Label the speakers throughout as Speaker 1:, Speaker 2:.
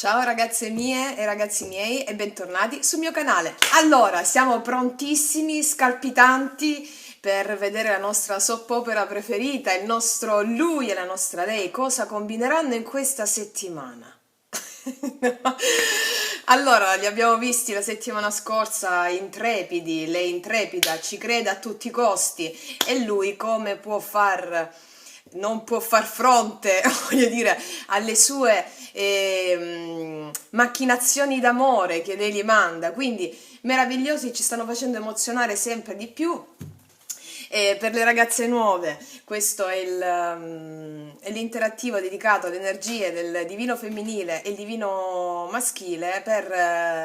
Speaker 1: Ciao ragazze mie e ragazzi miei e bentornati sul mio canale. Allora, siamo prontissimi, scalpitanti per vedere la nostra soap opera preferita, il nostro lui e la nostra lei, cosa combineranno in questa settimana. Allora, li abbiamo visti la settimana scorsa intrepidi, lei intrepida, ci crede a tutti i costi e lui come non può far fronte, voglio dire, alle sue macchinazioni d'amore che lei gli manda, quindi meravigliosi, ci stanno facendo emozionare sempre di più. E per le ragazze nuove, questo è l'interattivo dedicato alle energie del divino femminile e il divino maschile per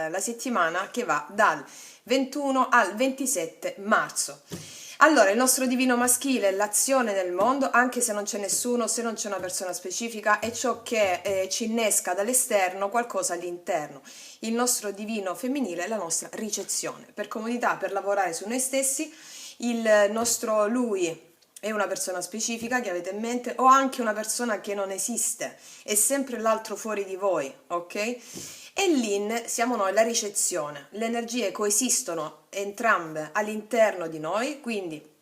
Speaker 1: la settimana che va dal 21 al 27 marzo. Allora, il nostro divino maschile è l'azione nel mondo, anche se non c'è nessuno, se non c'è una persona specifica, è ciò che ci innesca dall'esterno qualcosa all'interno. Il nostro divino femminile è la nostra ricezione, per comodità, per lavorare su noi stessi. Il nostro lui è una persona specifica che avete in mente o anche una persona che non esiste, è sempre l'altro fuori di voi, ok? E l'in siamo noi, la ricezione. Le energie coesistono entrambe all'interno di noi, quindi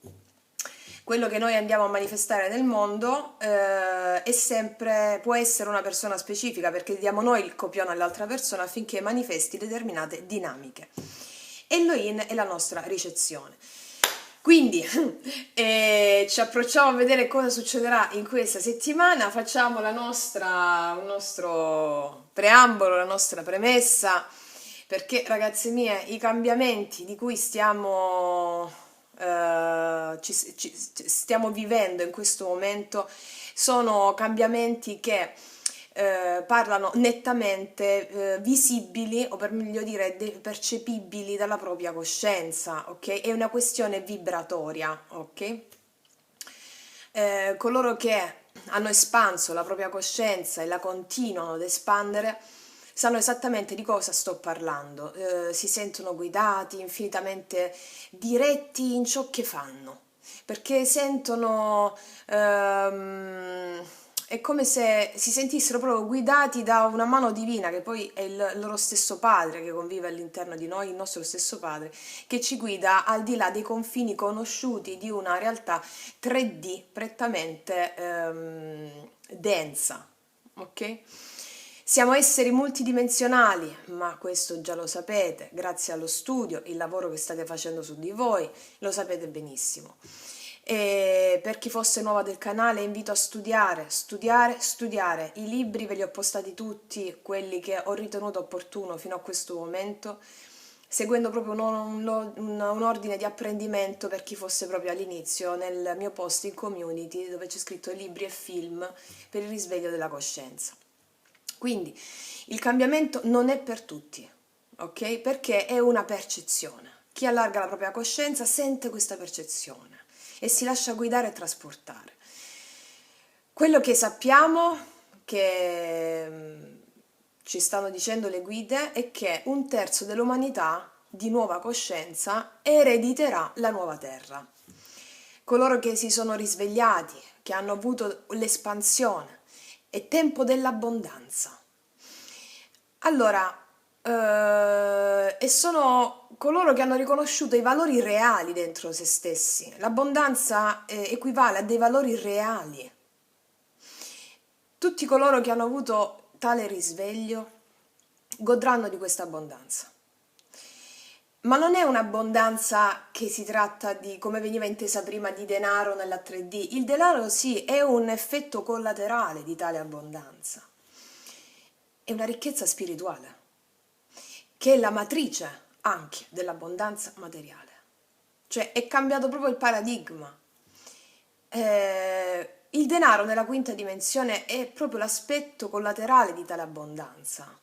Speaker 1: quello che noi andiamo a manifestare nel mondo è sempre, può essere una persona specifica perché diamo noi il copione all'altra persona affinché manifesti determinate dinamiche. E l'in è la nostra ricezione. Quindi ci approcciamo a vedere cosa succederà in questa settimana, facciamo il nostro preambolo, la nostra premessa, perché ragazze mie i cambiamenti di cui stiamo vivendo in questo momento sono cambiamenti che parlano nettamente visibili o per meglio dire percepibili dalla propria coscienza, ok? È una questione vibratoria, ok? Coloro che hanno espanso la propria coscienza e la continuano ad espandere sanno esattamente di cosa sto parlando, si sentono guidati, infinitamente diretti in ciò che fanno, perché sentono è come se si sentissero proprio guidati da una mano divina, che poi è il loro stesso Padre che convive all'interno di noi, il nostro stesso Padre, che ci guida al di là dei confini conosciuti di una realtà 3D prettamente densa, ok? Siamo esseri multidimensionali, ma questo già lo sapete, grazie allo studio, il lavoro che state facendo su di voi, lo sapete benissimo. E per chi fosse nuova del canale invito a studiare, studiare. I libri ve li ho postati tutti, quelli che ho ritenuto opportuno fino a questo momento, seguendo proprio un ordine di apprendimento per chi fosse proprio all'inizio nel mio post in community dove c'è scritto libri e film per il risveglio della coscienza. Quindi il cambiamento non è per tutti, ok? Perché è una percezione. Chi allarga la propria coscienza sente questa percezione e si lascia guidare e trasportare. Quello che sappiamo, che ci stanno dicendo le guide, è che 1/3 dell'umanità di nuova coscienza erediterà la nuova terra. Coloro che si sono risvegliati, che hanno avuto l'espansione, è tempo dell'abbondanza. Allora, e sono coloro che hanno riconosciuto i valori reali dentro se stessi. L'abbondanza equivale a dei valori reali. Tutti coloro che hanno avuto tale risveglio godranno di questa abbondanza. Ma non è un'abbondanza che si tratta di, come veniva intesa prima, di denaro nella 3D. Il denaro sì, è un effetto collaterale di tale abbondanza. È una ricchezza spirituale, che è la matrice anche dell'abbondanza materiale. Cioè è cambiato proprio il paradigma. Il denaro nella quinta dimensione è proprio l'aspetto collaterale di tale abbondanza.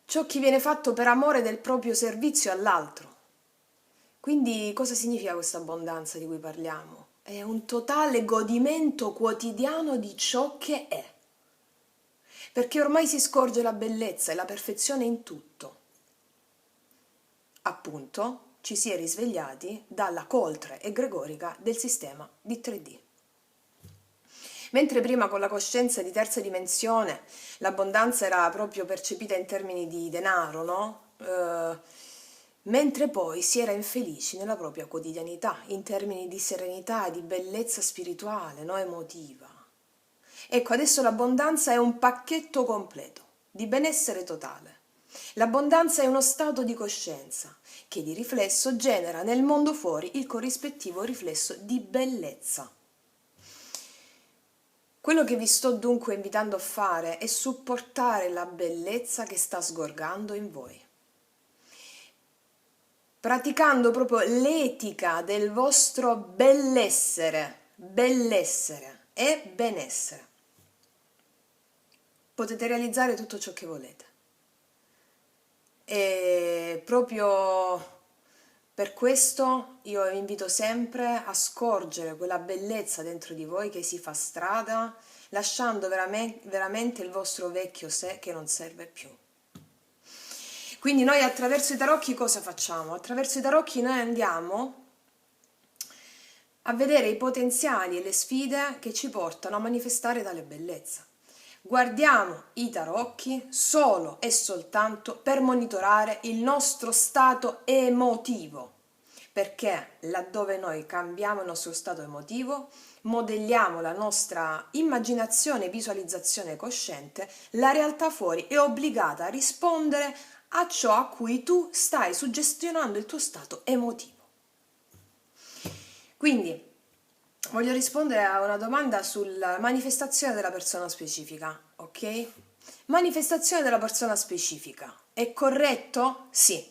Speaker 1: Ciò che viene fatto per amore del proprio servizio all'altro. Quindi cosa significa questa abbondanza di cui parliamo? È un totale godimento quotidiano di ciò che è. Perché ormai si scorge la bellezza e la perfezione in tutto. Appunto, ci si è risvegliati dalla coltre egregorica del sistema di 3D. Mentre prima con la coscienza di terza dimensione l'abbondanza era proprio percepita in termini di denaro, no? Mentre poi si era infelici nella propria quotidianità, in termini di serenità, di bellezza spirituale, no? Emotiva. Ecco, adesso l'abbondanza è un pacchetto completo di benessere totale. L'abbondanza è uno stato di coscienza che di riflesso genera nel mondo fuori il corrispettivo riflesso di bellezza. Quello che vi sto dunque invitando a fare è supportare la bellezza che sta sgorgando in voi, praticando proprio l'etica del vostro benessere e benessere. Potete realizzare tutto ciò che volete. E proprio per questo io vi invito sempre a scorgere quella bellezza dentro di voi che si fa strada, lasciando veramente il vostro vecchio sé che non serve più. Quindi noi attraverso i tarocchi cosa facciamo? Attraverso i tarocchi noi andiamo a vedere i potenziali e le sfide che ci portano a manifestare tale bellezza. Guardiamo i tarocchi solo e soltanto per monitorare il nostro stato emotivo, perché laddove noi cambiamo il nostro stato emotivo, modelliamo la nostra immaginazione e visualizzazione cosciente, la realtà fuori è obbligata a rispondere a ciò a cui tu stai suggestionando il tuo stato emotivo. Quindi voglio rispondere a una domanda sulla manifestazione della persona specifica, ok? Manifestazione della persona specifica. È corretto? Sì.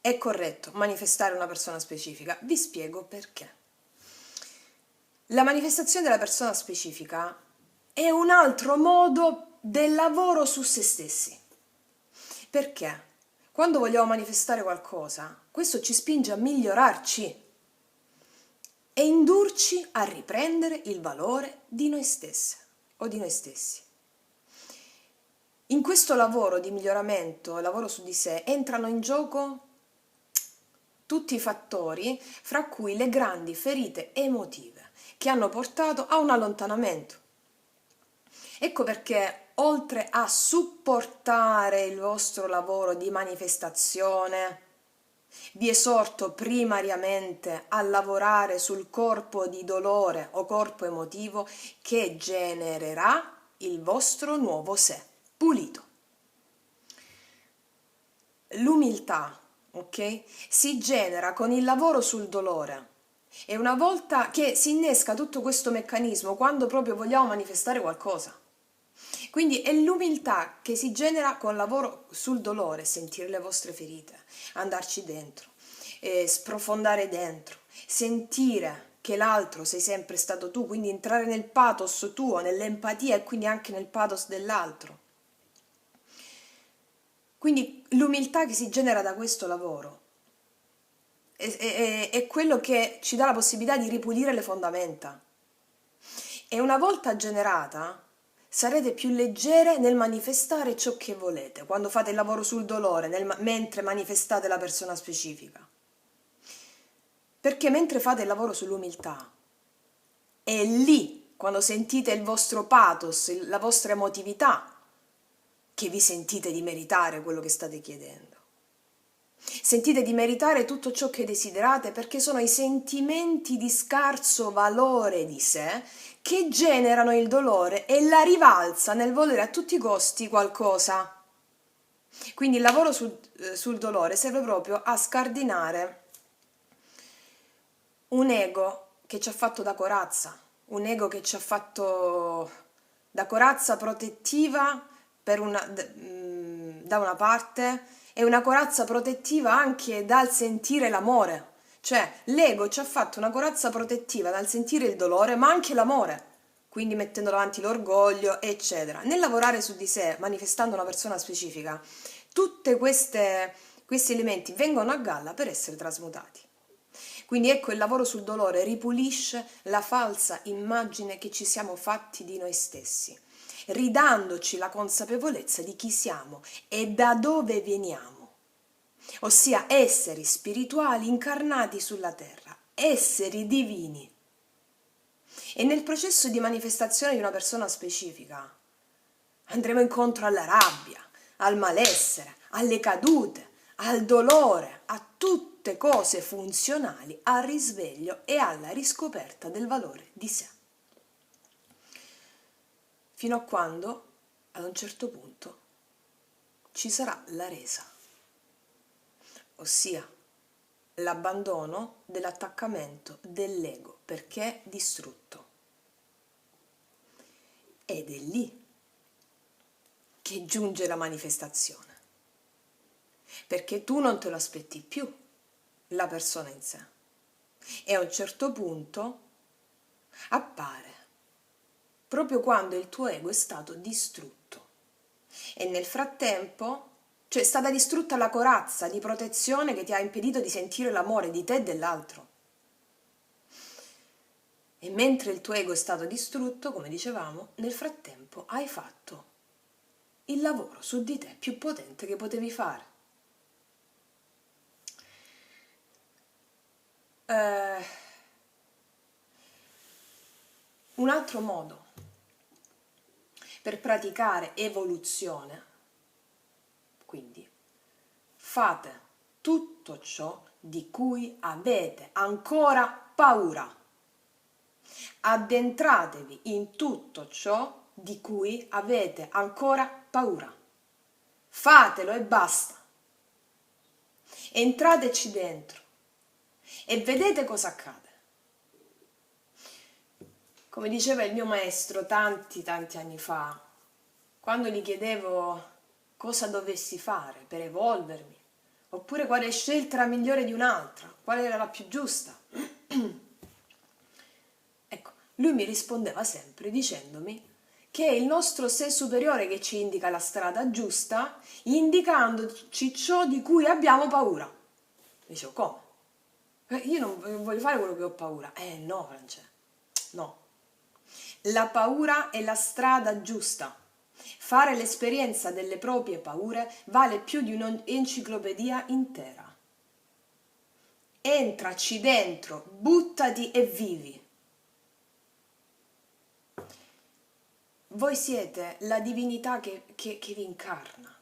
Speaker 1: È corretto manifestare una persona specifica. Vi spiego perché. La manifestazione della persona specifica è un altro modo del lavoro su se stessi. Perché? Quando vogliamo manifestare qualcosa, questo ci spinge a migliorarci e indurci a riprendere il valore di noi stesse o di noi stessi. In questo lavoro di miglioramento, lavoro su di sé, entrano in gioco tutti i fattori, fra cui le grandi ferite emotive che hanno portato a un allontanamento. Ecco perché, oltre a supportare il vostro lavoro di manifestazione, vi esorto primariamente a lavorare sul corpo di dolore o corpo emotivo che genererà il vostro nuovo sé, pulito. L'umiltà, ok? Si genera con il lavoro sul dolore. E una volta che si innesca tutto questo meccanismo, quando proprio vogliamo manifestare qualcosa. Quindi è l'umiltà che si genera con il lavoro sul dolore, sentire le vostre ferite, andarci dentro, sprofondare dentro, sentire che l'altro sei sempre stato tu, quindi entrare nel pathos tuo, nell'empatia e quindi anche nel pathos dell'altro. Quindi l'umiltà che si genera da questo lavoro è quello che ci dà la possibilità di ripulire le fondamenta. E una volta generata, sarete più leggere nel manifestare ciò che volete, quando fate il lavoro sul dolore, mentre manifestate la persona specifica. Perché mentre fate il lavoro sull'umiltà, è lì, quando sentite il vostro pathos, la vostra emotività, che vi sentite di meritare quello che state chiedendo. Sentite di meritare tutto ciò che desiderate perché sono i sentimenti di scarso valore di sé che generano il dolore e la rivalsa nel volere a tutti i costi qualcosa. Quindi il lavoro sul dolore serve proprio a scardinare un ego che ci ha fatto da corazza, un ego che ci ha fatto da corazza protettiva da una parte e una corazza protettiva anche dal sentire l'amore. Cioè l'ego ci ha fatto una corazza protettiva dal sentire il dolore ma anche l'amore, quindi mettendo davanti l'orgoglio eccetera. Nel lavorare su di sé, manifestando una persona specifica, tutti questi elementi vengono a galla per essere trasmutati. Quindi ecco, il lavoro sul dolore ripulisce la falsa immagine che ci siamo fatti di noi stessi, ridandoci la consapevolezza di chi siamo e da dove veniamo, ossia esseri spirituali incarnati sulla terra, esseri divini. E nel processo di manifestazione di una persona specifica andremo incontro alla rabbia, al malessere, alle cadute, al dolore, a tutte cose funzionali al risveglio e alla riscoperta del valore di sé. Fino a quando, ad un certo punto, ci sarà la resa, ossia l'abbandono dell'attaccamento dell'ego perché distrutto. Ed è lì che giunge la manifestazione, perché tu non te lo aspetti più, la persona in sé, e a un certo punto appare proprio quando il tuo ego è stato distrutto e nel frattempo, cioè è stata distrutta la corazza di protezione che ti ha impedito di sentire l'amore di te e dell'altro. E mentre il tuo ego è stato distrutto, come dicevamo, nel frattempo hai fatto il lavoro su di te più potente che potevi fare. Un altro modo per praticare evoluzione, quindi fate tutto ciò di cui avete ancora paura. Addentratevi in tutto ciò di cui avete ancora paura. Fatelo e basta. Entrateci dentro e vedete cosa accade. Come diceva il mio maestro tanti anni fa, quando gli chiedevo cosa dovessi fare per evolvermi, oppure quale scelta era migliore di un'altra, quale era la più giusta. Ecco, lui mi rispondeva sempre dicendomi che è il nostro sé superiore che ci indica la strada giusta, indicandoci ciò di cui abbiamo paura. Dicevo, come? Io non voglio fare quello che ho paura. No, Francesco, no. La paura è la strada giusta. Fare l'esperienza delle proprie paure vale più di un'enciclopedia intera. Entraci dentro, buttati e vivi. Voi siete la divinità che vi incarna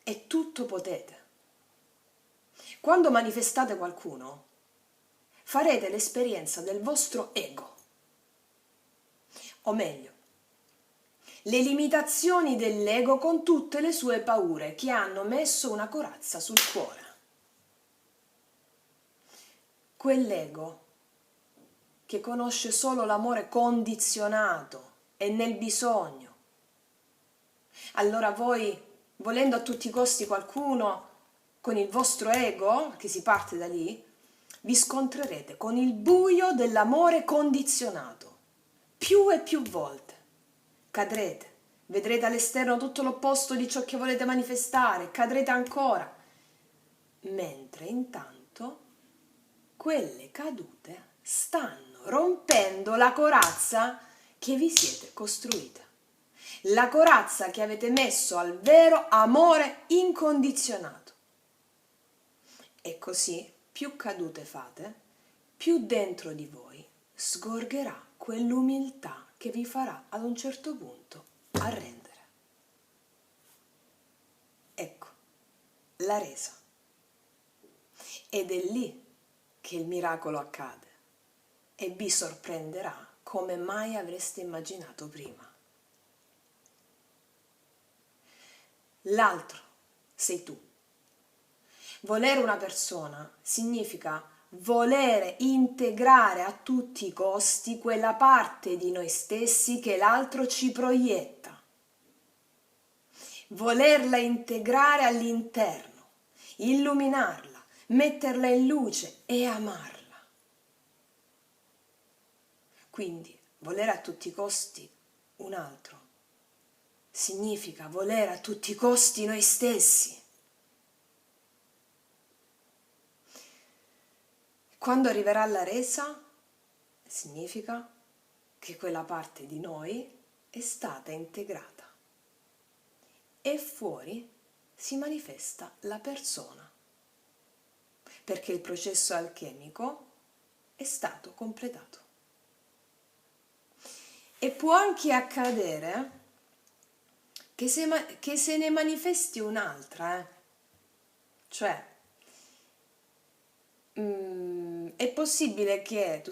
Speaker 1: e tutto potete. Quando manifestate qualcuno, farete l'esperienza del vostro ego, o meglio, le limitazioni dell'ego con tutte le sue paure che hanno messo una corazza sul cuore. Quell'ego che conosce solo l'amore condizionato e nel bisogno. Allora voi, volendo a tutti i costi qualcuno con il vostro ego, che si parte da lì, vi scontrerete con il buio dell'amore condizionato, più e più volte. Cadrete, vedrete all'esterno tutto l'opposto di ciò che volete manifestare, cadrete ancora. Mentre intanto quelle cadute stanno rompendo la corazza che vi siete costruita. La corazza che avete messo al vero amore incondizionato. E così, più cadute fate, più dentro di voi sgorgerà quell'umiltà che vi farà ad un certo punto arrendere. Ecco, la resa. Ed è lì che il miracolo accade e vi sorprenderà come mai avreste immaginato prima. L'altro sei tu. Volere una persona significa volere integrare a tutti i costi quella parte di noi stessi che l'altro ci proietta. Volerla integrare all'interno, illuminarla, metterla in luce e amarla. Quindi, volere a tutti i costi un altro significa volere a tutti i costi noi stessi. Quando arriverà la resa, significa che quella parte di noi è stata integrata e fuori si manifesta la persona, perché il processo alchemico è stato completato. E può anche accadere che se ne manifesti un'altra, cioè è possibile che tu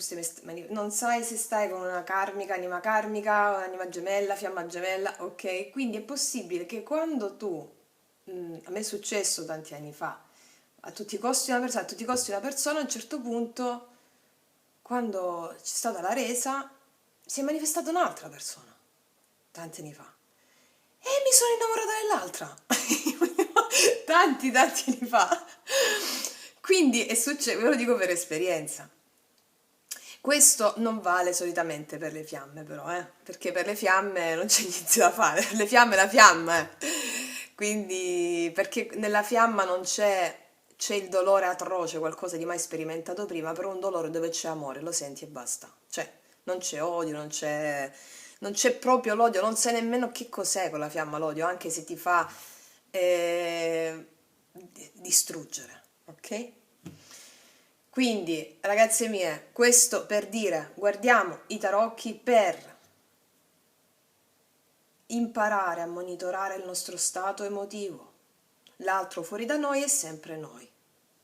Speaker 1: non sai se stai con una karmica, anima karmica, anima gemella, fiamma gemella, ok? Quindi è possibile che quando tu, a me è successo tanti anni fa, a tutti i costi una persona, a tutti i costi una persona, a un certo punto, quando c'è stata la resa, si è manifestata un'altra persona, tanti anni fa. E mi sono innamorata dell'altra, tanti anni fa. Quindi è successo, ve lo dico per esperienza. Questo non vale solitamente per le fiamme, però, perché per le fiamme non c'è niente da fare. Le fiamme è la fiamma, Quindi, perché nella fiamma non c'è il dolore atroce, qualcosa di mai sperimentato prima, però un dolore dove c'è amore, lo senti e basta. Cioè, non c'è odio, non c'è proprio l'odio, non sai nemmeno che cos'è quella fiamma l'odio, anche se ti fa distruggere, ok? Quindi, ragazze mie, questo per dire, guardiamo i tarocchi per imparare a monitorare il nostro stato emotivo. L'altro fuori da noi è sempre noi.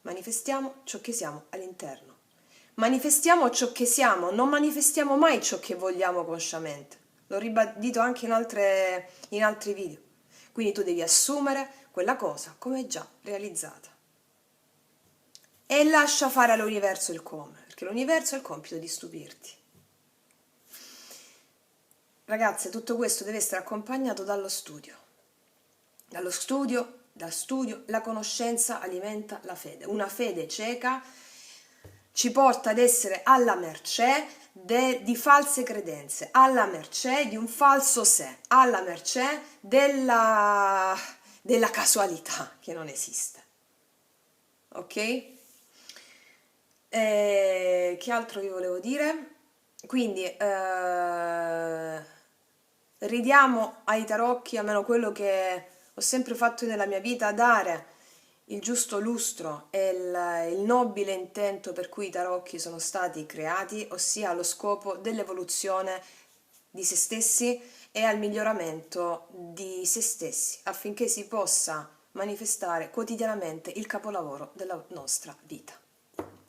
Speaker 1: Manifestiamo ciò che siamo all'interno. Manifestiamo ciò che siamo, non manifestiamo mai ciò che vogliamo consciamente. L'ho ribadito anche in altri video. Quindi tu devi assumere quella cosa come già realizzata. E lascia fare all'universo il come, perché l'universo ha il compito di stupirti. Ragazze, tutto questo deve essere accompagnato dallo studio. Dal studio, la conoscenza alimenta la fede. Una fede cieca ci porta ad essere alla mercé di false credenze, alla mercé di un falso sé, alla mercé della casualità che non esiste. Ok? Che altro vi volevo dire? Quindi ridiamo ai tarocchi, almeno quello che ho sempre fatto nella mia vita, dare il giusto lustro e il nobile intento per cui i tarocchi sono stati creati, ossia allo scopo dell'evoluzione di se stessi e al miglioramento di se stessi, affinché si possa manifestare quotidianamente il capolavoro della nostra vita.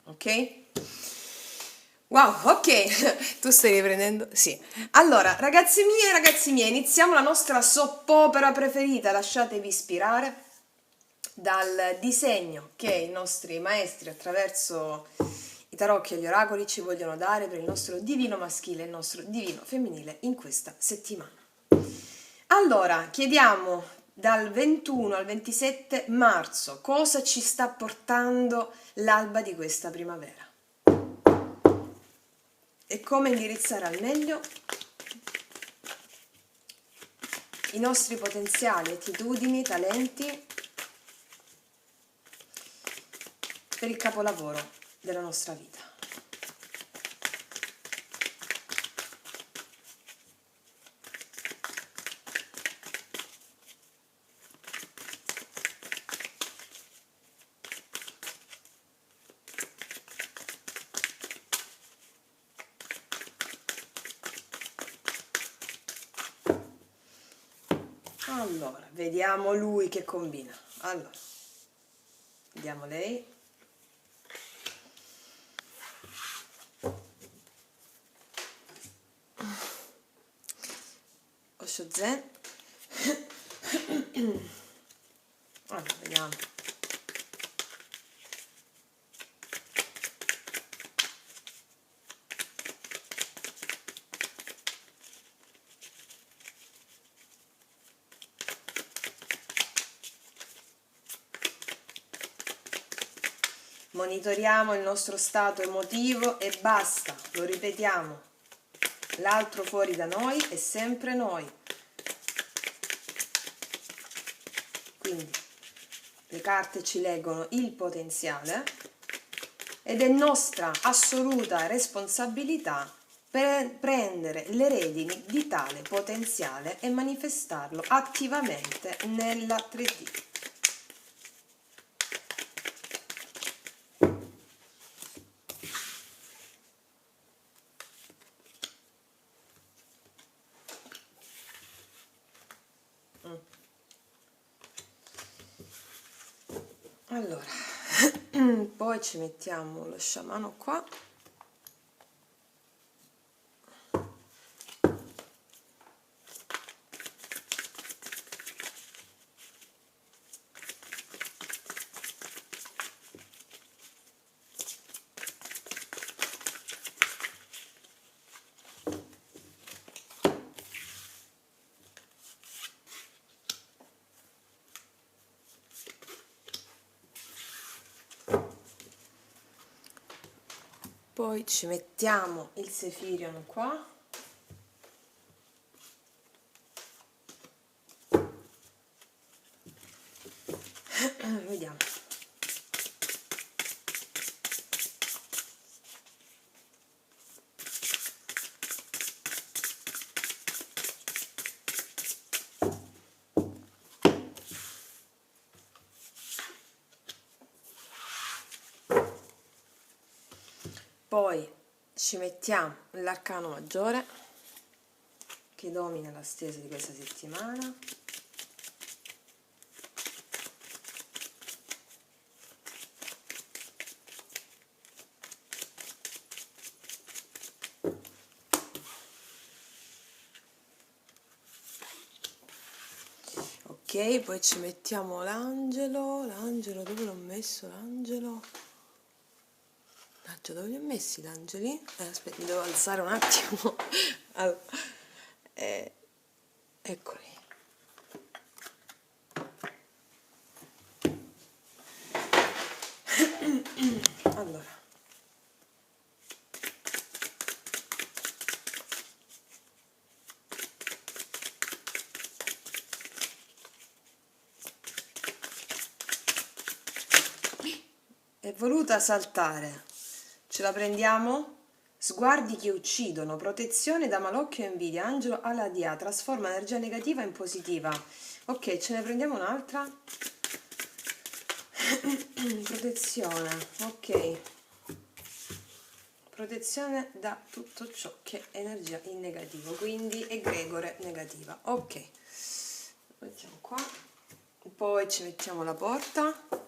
Speaker 1: Ok? Wow, ok, tu stai riprendendo? Sì. Allora, ragazzi miei e ragazzi miei, iniziamo la nostra soppopera preferita. Lasciatevi ispirare dal disegno che i nostri maestri attraverso i tarocchi e gli oracoli ci vogliono dare per il nostro divino maschile e il nostro divino femminile in questa settimana. Allora, chiediamo dal 21 al 27 marzo cosa ci sta portando l'alba di questa primavera e come indirizzare al meglio i nostri potenziali, attitudini, talenti per il capolavoro della nostra vita. Allora, vediamo lui che combina. Allora, vediamo lei. Osho Zen. Allora, vediamo. Monitoriamo il nostro stato emotivo e basta, lo ripetiamo. L'altro fuori da noi è sempre noi. Quindi le carte ci leggono il potenziale ed è nostra assoluta responsabilità prendere le redini di tale potenziale e manifestarlo attivamente nella 3D. Allora, poi ci mettiamo lo sciamano qua. Poi ci mettiamo il Sefirion qua. Vediamo. Poi ci mettiamo l'arcano maggiore che domina la stesa di questa settimana. Ok, poi ci mettiamo l'angelo, dove l'ho messo l'angelo? Dove li ho messi gli angeli? Aspetta, mi devo alzare un attimo. Allora, eccoli. Allora. È voluta saltare. Ce la prendiamo? Sguardi che uccidono, protezione da malocchio e invidia, angelo Aladia, trasforma energia negativa in positiva. Ok, ce ne prendiamo un'altra. Protezione, ok. Protezione da tutto ciò che è energia in negativo, quindi egregore negativa. Ok, mettiamo qua. Poi ci mettiamo la porta.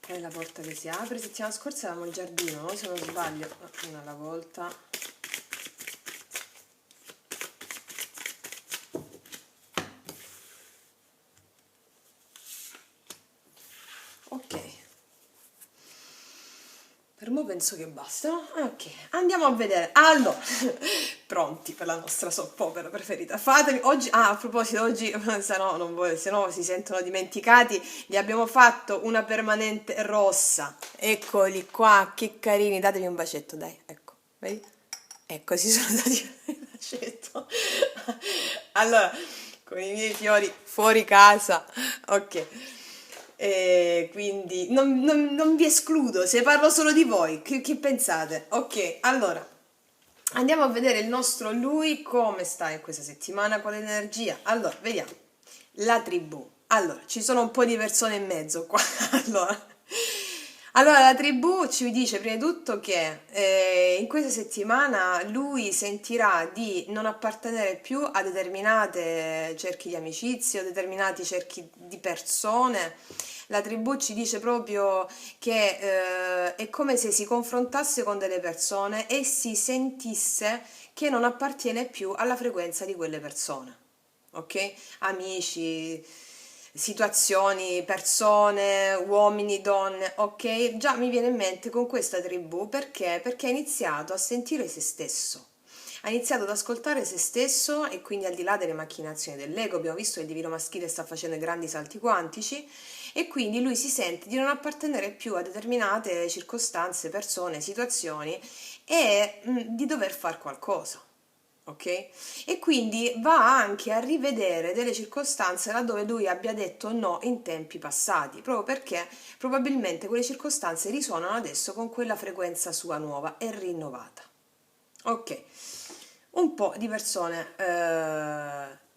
Speaker 1: È la porta che si apre. Settimana scorsa avevamo il giardino, no? Se non sbaglio, una alla volta. Ok, per ora penso che basta, no? Ok, andiamo a vedere. Allora, pronti per la nostra soppopera preferita. Fatemi oggi, a proposito, oggi se no, non vuole, se no si sentono dimenticati, gli abbiamo fatto una permanente rossa. Eccoli qua, che carini, datevi un bacetto, dai, ecco, vedi? Ecco, si sono dati un bacetto. Allora, con i miei fiori fuori casa, ok. Quindi non vi escludo, se parlo solo di voi, che pensate? Ok, allora. Andiamo a vedere il nostro lui come sta in questa settimana con l'energia. Allora, vediamo. La tribù. Allora, ci sono un po' di persone in mezzo qua. Allora, la tribù ci dice prima di tutto che in questa settimana lui sentirà di non appartenere più a determinate cerchi di amicizie o determinati cerchi di persone. La tribù ci dice proprio che è come se si confrontasse con delle persone e si sentisse che non appartiene più alla frequenza di quelle persone. Ok? Amici, situazioni, persone, uomini, donne, ok? Già mi viene in mente con questa tribù perché ha iniziato a sentire se stesso. Ha iniziato ad ascoltare se stesso e quindi al di là delle macchinazioni dell'ego, abbiamo visto che il divino maschile sta facendo grandi salti quantici e quindi lui si sente di non appartenere più a determinate circostanze, persone, situazioni e di dover fare qualcosa. Ok? E quindi va anche a rivedere delle circostanze laddove lui abbia detto no in tempi passati, proprio perché probabilmente quelle circostanze risuonano adesso con quella frequenza sua nuova e rinnovata. Ok, un po' di persone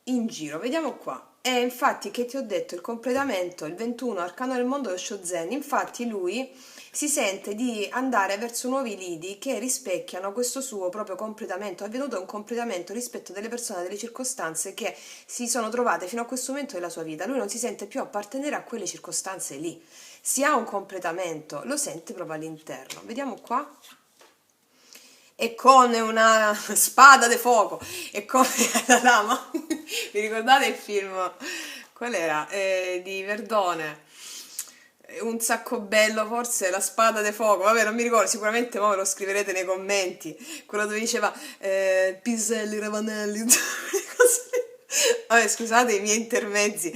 Speaker 1: in giro, vediamo qua. E infatti che ti ho detto, il completamento, il 21, arcano del mondo dello Shozen, infatti lui si sente di andare verso nuovi lidi che rispecchiano questo suo proprio completamento. È avvenuto un completamento rispetto delle persone, delle circostanze che si sono trovate fino a questo momento della sua vita. Lui non si sente più appartenere a quelle circostanze lì. Si ha un completamento, lo sente proprio all'interno. Vediamo qua. E con una spada di fuoco e con la lama. Vi ricordate il film? Qual era? Di Verdone. Un sacco bello, forse La spada di fuoco. Vabbè, non mi ricordo, sicuramente mo ve lo scriverete nei commenti. Quello dove diceva piselli, ravanelli, cose lì. Vabbè, scusate i miei intermezzi.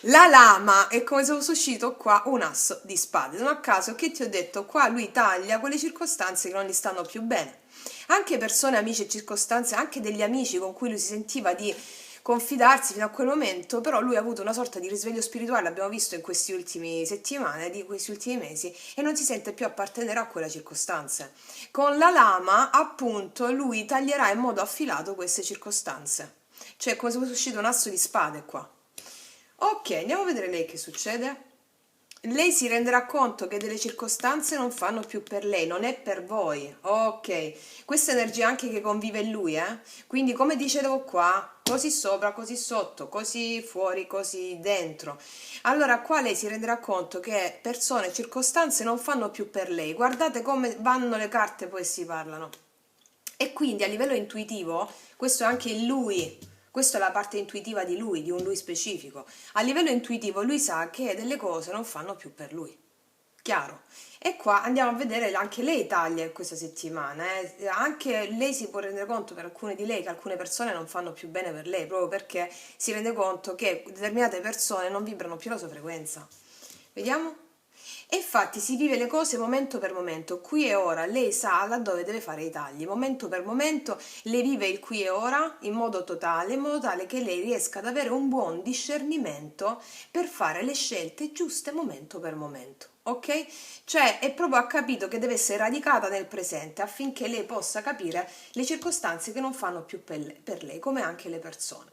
Speaker 1: La lama è come se fosse uscito qua un asso di spade. Non a caso che ti ho detto, qua lui taglia quelle circostanze che non gli stanno più bene. Anche persone, amici e circostanze, anche degli amici con cui lui si sentiva di confidarsi fino a quel momento, però lui ha avuto una sorta di risveglio spirituale, l'abbiamo visto in queste ultime settimane, di questi ultimi mesi, e non si sente più appartenere a quelle circostanze. Con la lama, appunto, lui taglierà in modo affilato queste circostanze. Cioè, come se fosse uscito un asso di spade qua. Ok, andiamo a vedere lei che succede. Lei si renderà conto che delle circostanze non fanno più per lei, non è per voi. Ok, questa energia anche che convive in lui, eh? Quindi come dicevo qua, così sopra, così sotto, così fuori, così dentro. Allora qua lei si renderà conto che persone e circostanze non fanno più per lei. Guardate come vanno le carte poi si parlano. E quindi a livello intuitivo, questo è anche in lui, questa è la parte intuitiva di lui, di un lui specifico. A livello intuitivo lui sa che delle cose non fanno più per lui. Chiaro? E qua andiamo a vedere anche lei taglia questa settimana, anche lei si può rendere conto per alcune di lei che alcune persone non fanno più bene per lei, proprio perché si rende conto che determinate persone non vibrano più la sua frequenza. Vediamo? E infatti si vive le cose momento per momento, qui e ora, lei sa laddove deve fare i tagli, momento per momento lei vive il qui e ora in modo totale, in modo tale che lei riesca ad avere un buon discernimento per fare le scelte giuste momento per momento, ok? Cioè è proprio ha capito che deve essere radicata nel presente affinché lei possa capire le circostanze che non fanno più per lei, come anche le persone.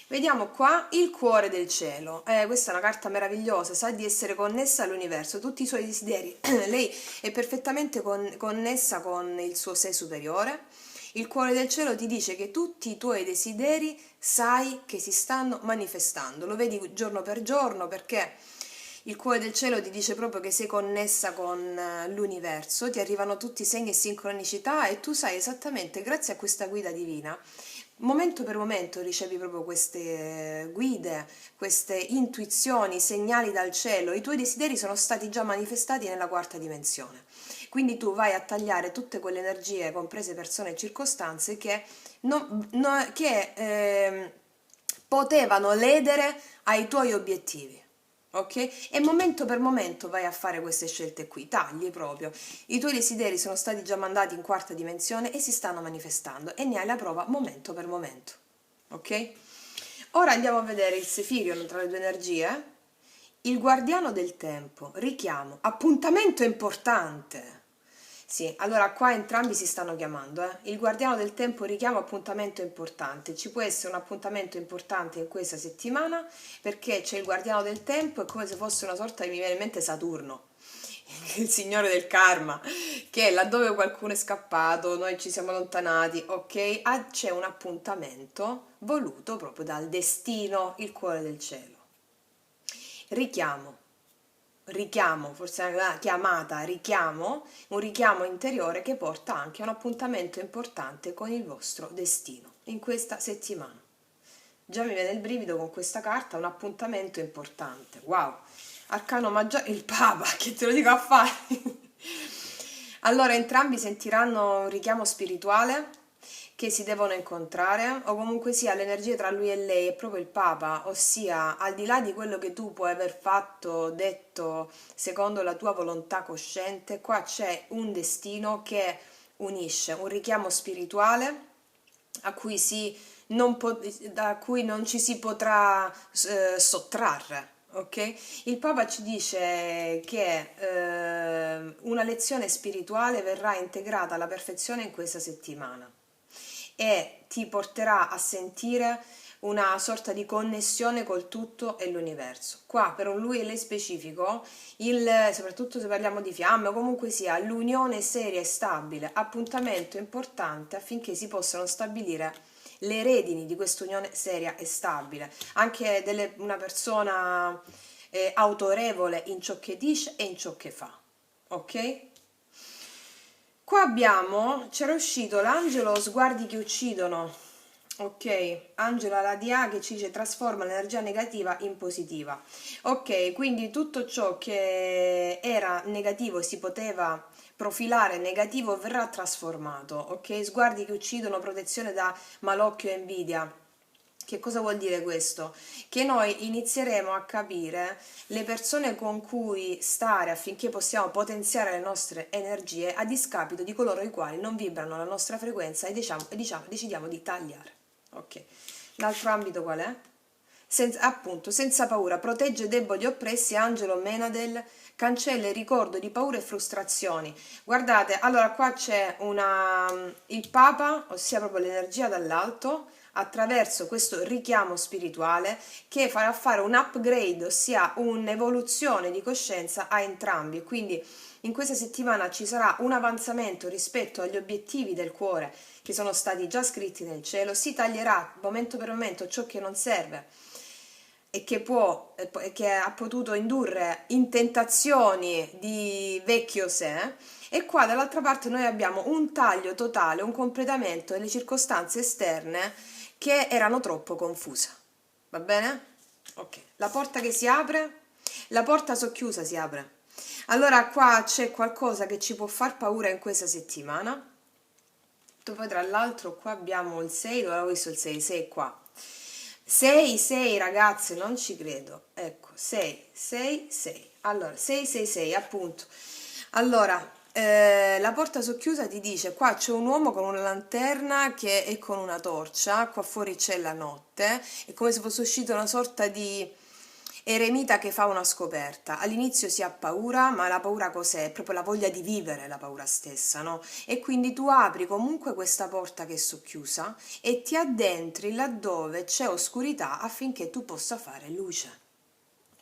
Speaker 1: Vediamo qua il cuore del cielo. Questa è una carta meravigliosa, sa di essere connessa all'universo, tutti i suoi desideri. Lei è perfettamente connessa con il suo sé superiore. Il cuore del cielo ti dice che tutti i tuoi desideri sai che si stanno manifestando. Lo vedi giorno per giorno perché il cuore del cielo ti dice proprio che sei connessa con l'universo, ti arrivano tutti i segni e sincronicità e tu sai esattamente, grazie a questa guida divina, momento per momento ricevi proprio queste guide, queste intuizioni, segnali dal cielo, i tuoi desideri sono stati già manifestati nella quarta dimensione. Quindi tu vai a tagliare tutte quelle energie, comprese persone e circostanze, che potevano ledere ai tuoi obiettivi. Ok? E momento per momento vai a fare queste scelte qui, tagli proprio. I tuoi desideri sono stati già mandati in quarta dimensione e si stanno manifestando e ne hai la prova momento per momento. Ok? Ora andiamo a vedere il Sefirion tra le due energie. Il guardiano del tempo, richiamo, appuntamento importante. Sì, allora qua entrambi si stanno chiamando, eh. Il guardiano del tempo richiama appuntamento importante. Ci può essere un appuntamento importante in questa settimana perché c'è il guardiano del tempo, è come se fosse una sorta di, mi viene in mente Saturno, il signore del karma, che laddove qualcuno è scappato, noi ci siamo allontanati, ok? C'è un appuntamento voluto proprio dal destino, il cuore del cielo. Richiamo, forse una chiamata, richiamo, un richiamo interiore che porta anche a un appuntamento importante con il vostro destino in questa settimana. Già mi viene il brivido con questa carta, un appuntamento importante. Wow! Arcano maggiore, il Papa, che te lo dico a fare? Allora, entrambi sentiranno un richiamo spirituale che si devono incontrare, o comunque sia l'energia tra lui e lei è proprio il Papa, ossia al di là di quello che tu puoi aver fatto, detto secondo la tua volontà cosciente, qua c'è un destino che unisce, un richiamo spirituale a cui da cui non ci si potrà sottrarre. Ok? Il Papa ci dice che una lezione spirituale verrà integrata alla perfezione in questa settimana e ti porterà a sentire una sorta di connessione col tutto e l'universo. Qua per un lui e lei specifico, soprattutto se parliamo di fiamme o comunque sia, l'unione seria e stabile, appuntamento importante affinché si possano stabilire le redini di quest'unione seria e stabile, anche una persona autorevole in ciò che dice e in ciò che fa, ok? Qua abbiamo, c'era uscito l'angelo sguardi che uccidono, ok? Angela la DA che ci dice trasforma l'energia negativa in positiva, ok? Quindi tutto ciò che era negativo si poteva profilare negativo verrà trasformato, ok? Sguardi che uccidono, protezione da malocchio e invidia. Che cosa vuol dire questo? Che noi inizieremo a capire le persone con cui stare affinché possiamo potenziare le nostre energie a discapito di coloro i quali non vibrano la nostra frequenza e decidiamo di tagliare. Ok. L'altro ambito qual è? Appunto, senza paura, protegge deboli e oppressi, Angelo Menadel, cancella il ricordo di paure e frustrazioni. Guardate, allora qua c'è il Papa, ossia proprio l'energia dall'alto, attraverso questo richiamo spirituale che farà fare un upgrade, ossia un'evoluzione di coscienza a entrambi. Quindi in questa settimana ci sarà un avanzamento rispetto agli obiettivi del cuore che sono stati già scritti nel cielo, si taglierà momento per momento ciò che non serve e che ha potuto indurre in tentazioni di vecchio sé, e qua dall'altra parte noi abbiamo un taglio totale, un completamento delle circostanze esterne che erano troppo confuse. Va bene? Ok. La porta che si apre, la porta socchiusa si apre. Allora qua c'è qualcosa che ci può far paura in questa settimana. Poi tra l'altro qua abbiamo il 6, dove avevo visto il 6? 6 qua. 6, 6 ragazze, non ci credo. Ecco, 6, 6, 6. Allora, 6, 6, 6, appunto. Allora, la porta socchiusa ti dice, qua c'è un uomo con una lanterna che è con una torcia, qua fuori c'è la notte, è come se fosse uscita una sorta di eremita che fa una scoperta. All'inizio si ha paura, ma la paura cos'è? È proprio la voglia di vivere, la paura stessa, no? E quindi tu apri comunque questa porta che è socchiusa e ti addentri laddove c'è oscurità affinché tu possa fare luce.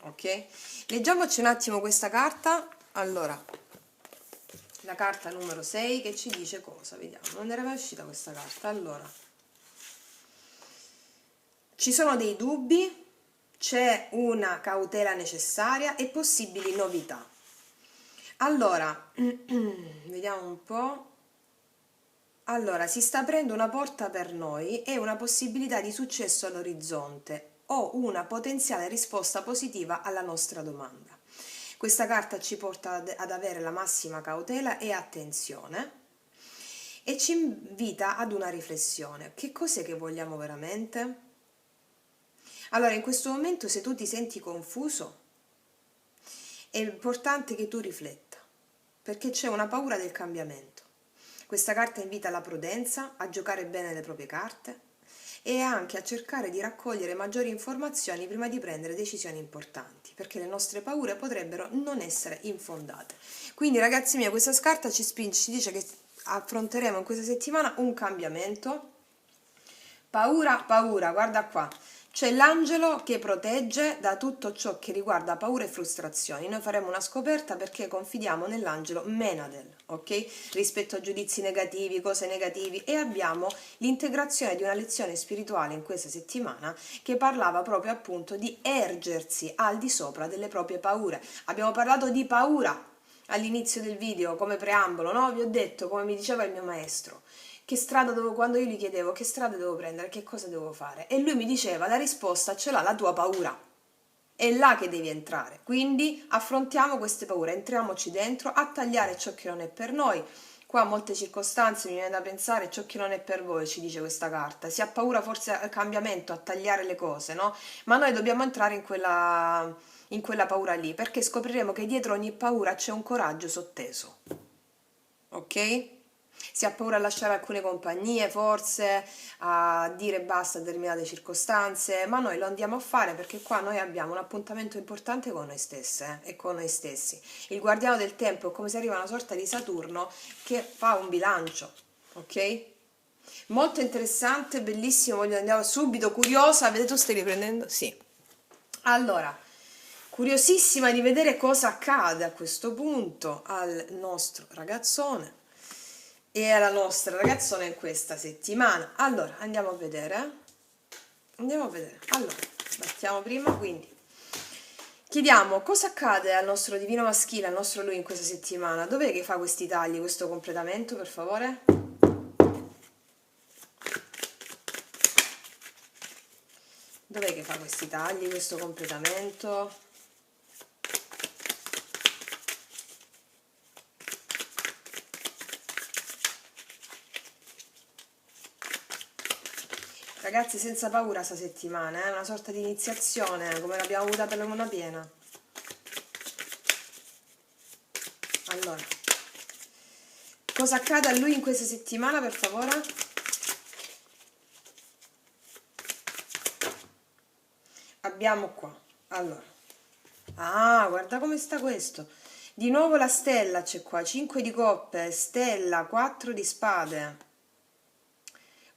Speaker 1: Ok? Leggiamoci un attimo questa carta. Allora, la carta numero 6 che ci dice cosa? Vediamo, non era mai uscita questa carta. Allora, ci sono dei dubbi, c'è una cautela necessaria e possibili novità. Allora, vediamo un po'. Allora, si sta aprendo una porta per noi e una possibilità di successo all'orizzonte o una potenziale risposta positiva alla nostra domanda. Questa carta ci porta ad avere la massima cautela e attenzione e ci invita ad una riflessione. Che cos'è che vogliamo veramente? Allora, in questo momento, se tu ti senti confuso, è importante che tu rifletta, perché c'è una paura del cambiamento. Questa carta invita alla prudenza, a giocare bene le proprie carte e anche a cercare di raccogliere maggiori informazioni prima di prendere decisioni importanti, perché le nostre paure potrebbero non essere infondate. Quindi, ragazzi miei, questa carta ci spinge, ci dice che affronteremo in questa settimana un cambiamento. Paura, paura, guarda qua. C'è l'angelo che protegge da tutto ciò che riguarda paure e frustrazioni. Noi faremo una scoperta perché confidiamo nell'angelo Menadel, ok? Rispetto a giudizi negativi, cose negativi, e abbiamo l'integrazione di una lezione spirituale in questa settimana che parlava proprio appunto di ergersi al di sopra delle proprie paure. Abbiamo parlato di paura all'inizio del video come preambolo, no? Vi ho detto, come mi diceva il mio maestro, quando io gli chiedevo che strada devo prendere, che cosa devo fare, e lui mi diceva la risposta ce l'ha la tua paura, è là che devi entrare, quindi affrontiamo queste paure, entriamoci dentro a tagliare ciò che non è per noi. Qua molte circostanze mi viene da pensare ciò che non è per voi, ci dice questa carta, si ha paura forse al cambiamento, a tagliare le cose, no? Ma noi dobbiamo entrare in quella paura lì, perché scopriremo che dietro ogni paura c'è un coraggio sotteso, ok? Si ha paura a lasciare alcune compagnie, forse a dire basta a determinate circostanze, ma noi lo andiamo a fare perché qua noi abbiamo un appuntamento importante con noi stesse e con noi stessi. Il guardiano del tempo è come se arriva una sorta di Saturno che fa un bilancio, ok? Molto interessante, bellissimo, andiamo subito, curiosa, vedete, tu stai riprendendo? Sì. Allora, curiosissima di vedere cosa accade a questo punto al nostro ragazzone e alla nostra ragazzona in questa settimana. Allora, andiamo a vedere. Andiamo a vedere. Allora, battiamo prima, quindi chiediamo cosa accade al nostro divino maschile, al nostro lui in questa settimana. Dov'è che fa questi tagli, questo completamento, per favore? Dov'è che fa questi tagli, questo completamento? Ragazzi, senza paura sta settimana, è una sorta di iniziazione, come l'abbiamo avuta per la luna piena. Allora, cosa accade a lui in questa settimana, per favore? Abbiamo qua, allora, guarda come sta questo. Di nuovo la stella c'è qua, 5 di coppe, stella, 4 di spade.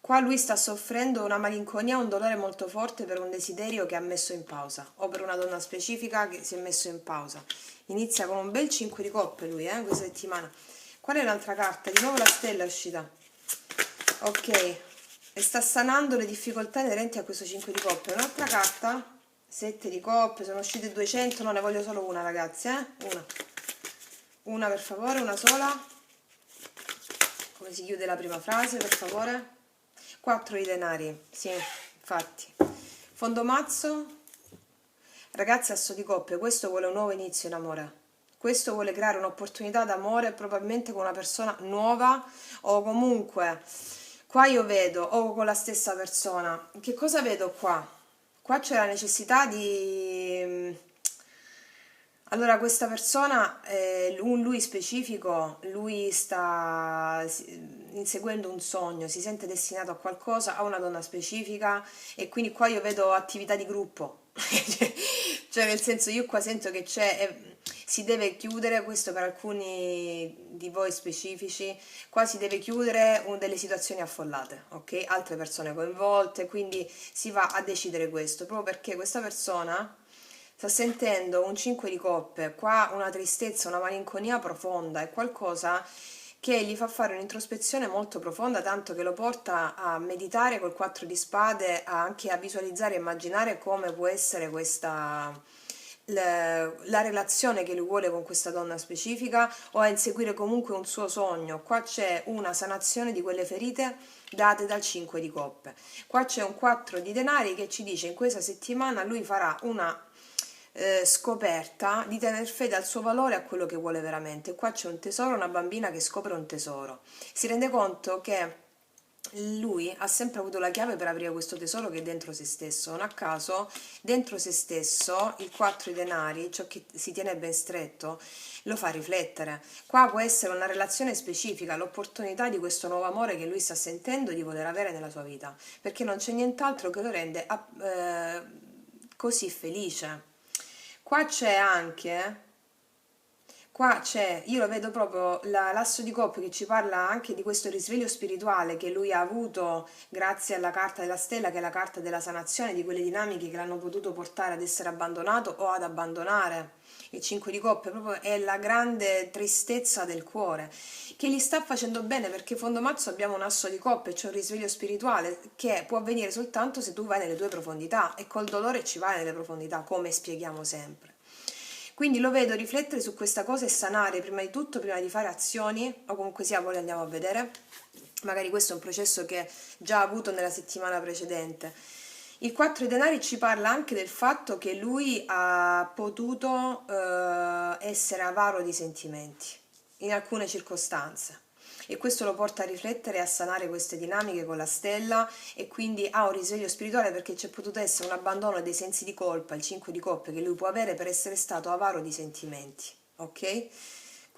Speaker 1: Qua lui sta soffrendo una malinconia, un dolore molto forte per un desiderio che ha messo in pausa, o per una donna specifica che si è messo in pausa. Inizia con un bel 5 di coppe lui, questa settimana. Qual è l'altra carta? Di nuovo la stella è uscita. Ok, e sta sanando le difficoltà inerenti a questo 5 di coppe. Un'altra carta, 7 di coppe, sono uscite 200, no, ne voglio solo una, ragazzi, Una. Una per favore, una sola. Come si chiude la prima frase, per favore? 4 di denari, sì, infatti. Fondo mazzo, ragazzi, asso di coppe, questo vuole un nuovo inizio in amore. Questo vuole creare un'opportunità d'amore probabilmente con una persona nuova o comunque, qua io vedo, o con la stessa persona. Che cosa vedo qua? Qua c'è la necessità di... Allora, questa persona, un lui specifico, lui sta inseguendo un sogno, si sente destinato a qualcosa, a una donna specifica e quindi qua io vedo attività di gruppo. Cioè, nel senso, io qua sento che si deve chiudere, questo per alcuni di voi specifici, qua si deve chiudere delle situazioni affollate, ok? Altre persone coinvolte, quindi si va a decidere questo, proprio perché questa persona sta sentendo un 5 di coppe, qua una tristezza, una malinconia profonda, è qualcosa che gli fa fare un'introspezione molto profonda, tanto che lo porta a meditare col 4 di spade, anche a visualizzare e immaginare come può essere la relazione che lui vuole con questa donna specifica o a inseguire comunque un suo sogno. Qua c'è una sanazione di quelle ferite date dal 5 di coppe. Qua c'è un 4 di denari che ci dice in questa settimana lui farà una scoperta di tener fede al suo valore e a quello che vuole veramente. Qua c'è un tesoro, una bambina che scopre un tesoro. Si rende conto che lui ha sempre avuto la chiave per aprire questo tesoro che è dentro se stesso. Non a caso, dentro se stesso, il 4 di denari, ciò che si tiene ben stretto, lo fa riflettere. Qua può essere una relazione specifica, l'opportunità di questo nuovo amore che lui sta sentendo di voler avere nella sua vita, perché non c'è nient'altro che lo rende così felice. Qua c'è anche, qua c'è, io lo vedo proprio l'asso di coppia che ci parla anche di questo risveglio spirituale che lui ha avuto grazie alla carta della stella, che è la carta della sanazione, di quelle dinamiche che l'hanno potuto portare ad essere abbandonato o ad abbandonare. Il 5 di coppe proprio è la grande tristezza del cuore che gli sta facendo bene, perché fondo mazzo abbiamo un asso di coppe, cioè un risveglio spirituale che può avvenire soltanto se tu vai nelle tue profondità, e col dolore ci vai nelle profondità, come spieghiamo sempre. Quindi lo vedo riflettere su questa cosa e sanare prima di tutto, prima di fare azioni, o comunque sia, poi le andiamo a vedere. Magari questo è un processo che già ha avuto nella settimana precedente. Il 4 di denari ci parla anche del fatto che lui ha potuto essere avaro di sentimenti in alcune circostanze, e questo lo porta a riflettere e a sanare queste dinamiche con la stella, e quindi ha un risveglio spirituale perché c'è potuto essere un abbandono dei sensi di colpa, il 5 di coppe che lui può avere per essere stato avaro di sentimenti, ok?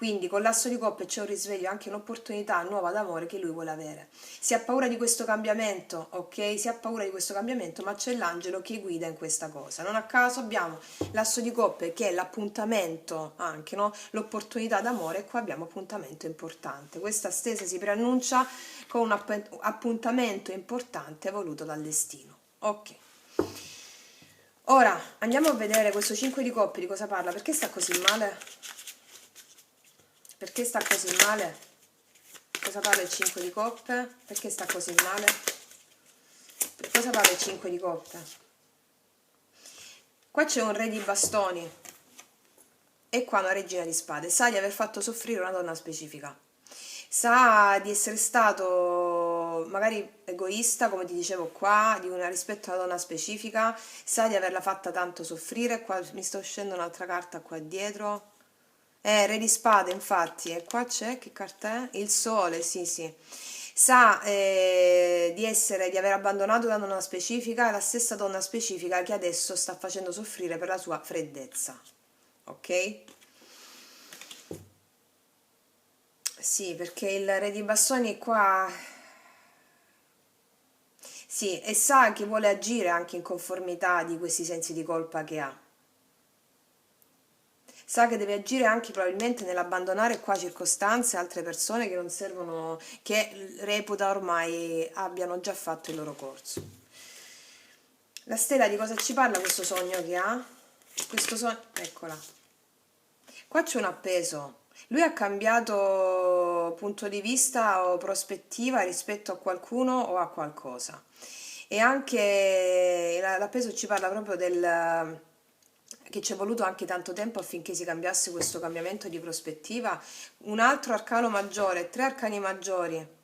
Speaker 1: Quindi con l'asso di coppe c'è un risveglio, anche un'opportunità nuova d'amore che lui vuole avere. Si ha paura di questo cambiamento, ok? Si ha paura di questo cambiamento, ma c'è l'angelo che guida in questa cosa. Non a caso abbiamo l'asso di coppe che è l'appuntamento anche, no? L'opportunità d'amore, e qua abbiamo appuntamento importante. Questa stesa si preannuncia con un appuntamento importante voluto dal destino. Ok. Ora andiamo a vedere questo 5 di coppe di cosa parla. Perché sta così male? Perché sta così male? Cosa parla il 5 di coppe? Perché sta così male? Cosa parla il 5 di coppe? Qua c'è un re di bastoni e qua una regina di spade. Sa di aver fatto soffrire una donna specifica. Sa di essere stato magari egoista, come ti dicevo qua, rispetto a una donna specifica. Sa di averla fatta tanto soffrire. Qua mi sta uscendo un'altra carta qua dietro. Re di spade, infatti, e qua c'è, che carta è? Il sole, sì, sì. Sa di aver abbandonato una donna specifica, la stessa donna specifica che adesso sta facendo soffrire per la sua freddezza. Ok? Sì, perché il re di bastoni qua... Sì, e sa che vuole agire anche in conformità di questi sensi di colpa che ha. Sa che deve agire anche probabilmente nell'abbandonare qua circostanze, altre persone che non servono, che reputa ormai abbiano già fatto il loro corso. La stella di cosa ci parla questo sogno che ha? Questo sogno, eccola. Qua c'è un appeso. Lui ha cambiato punto di vista o prospettiva rispetto a qualcuno o a qualcosa. E anche l'appeso ci parla proprio del che ci è voluto anche tanto tempo affinché si cambiasse questo cambiamento di prospettiva. Un altro arcano maggiore, tre arcani maggiori.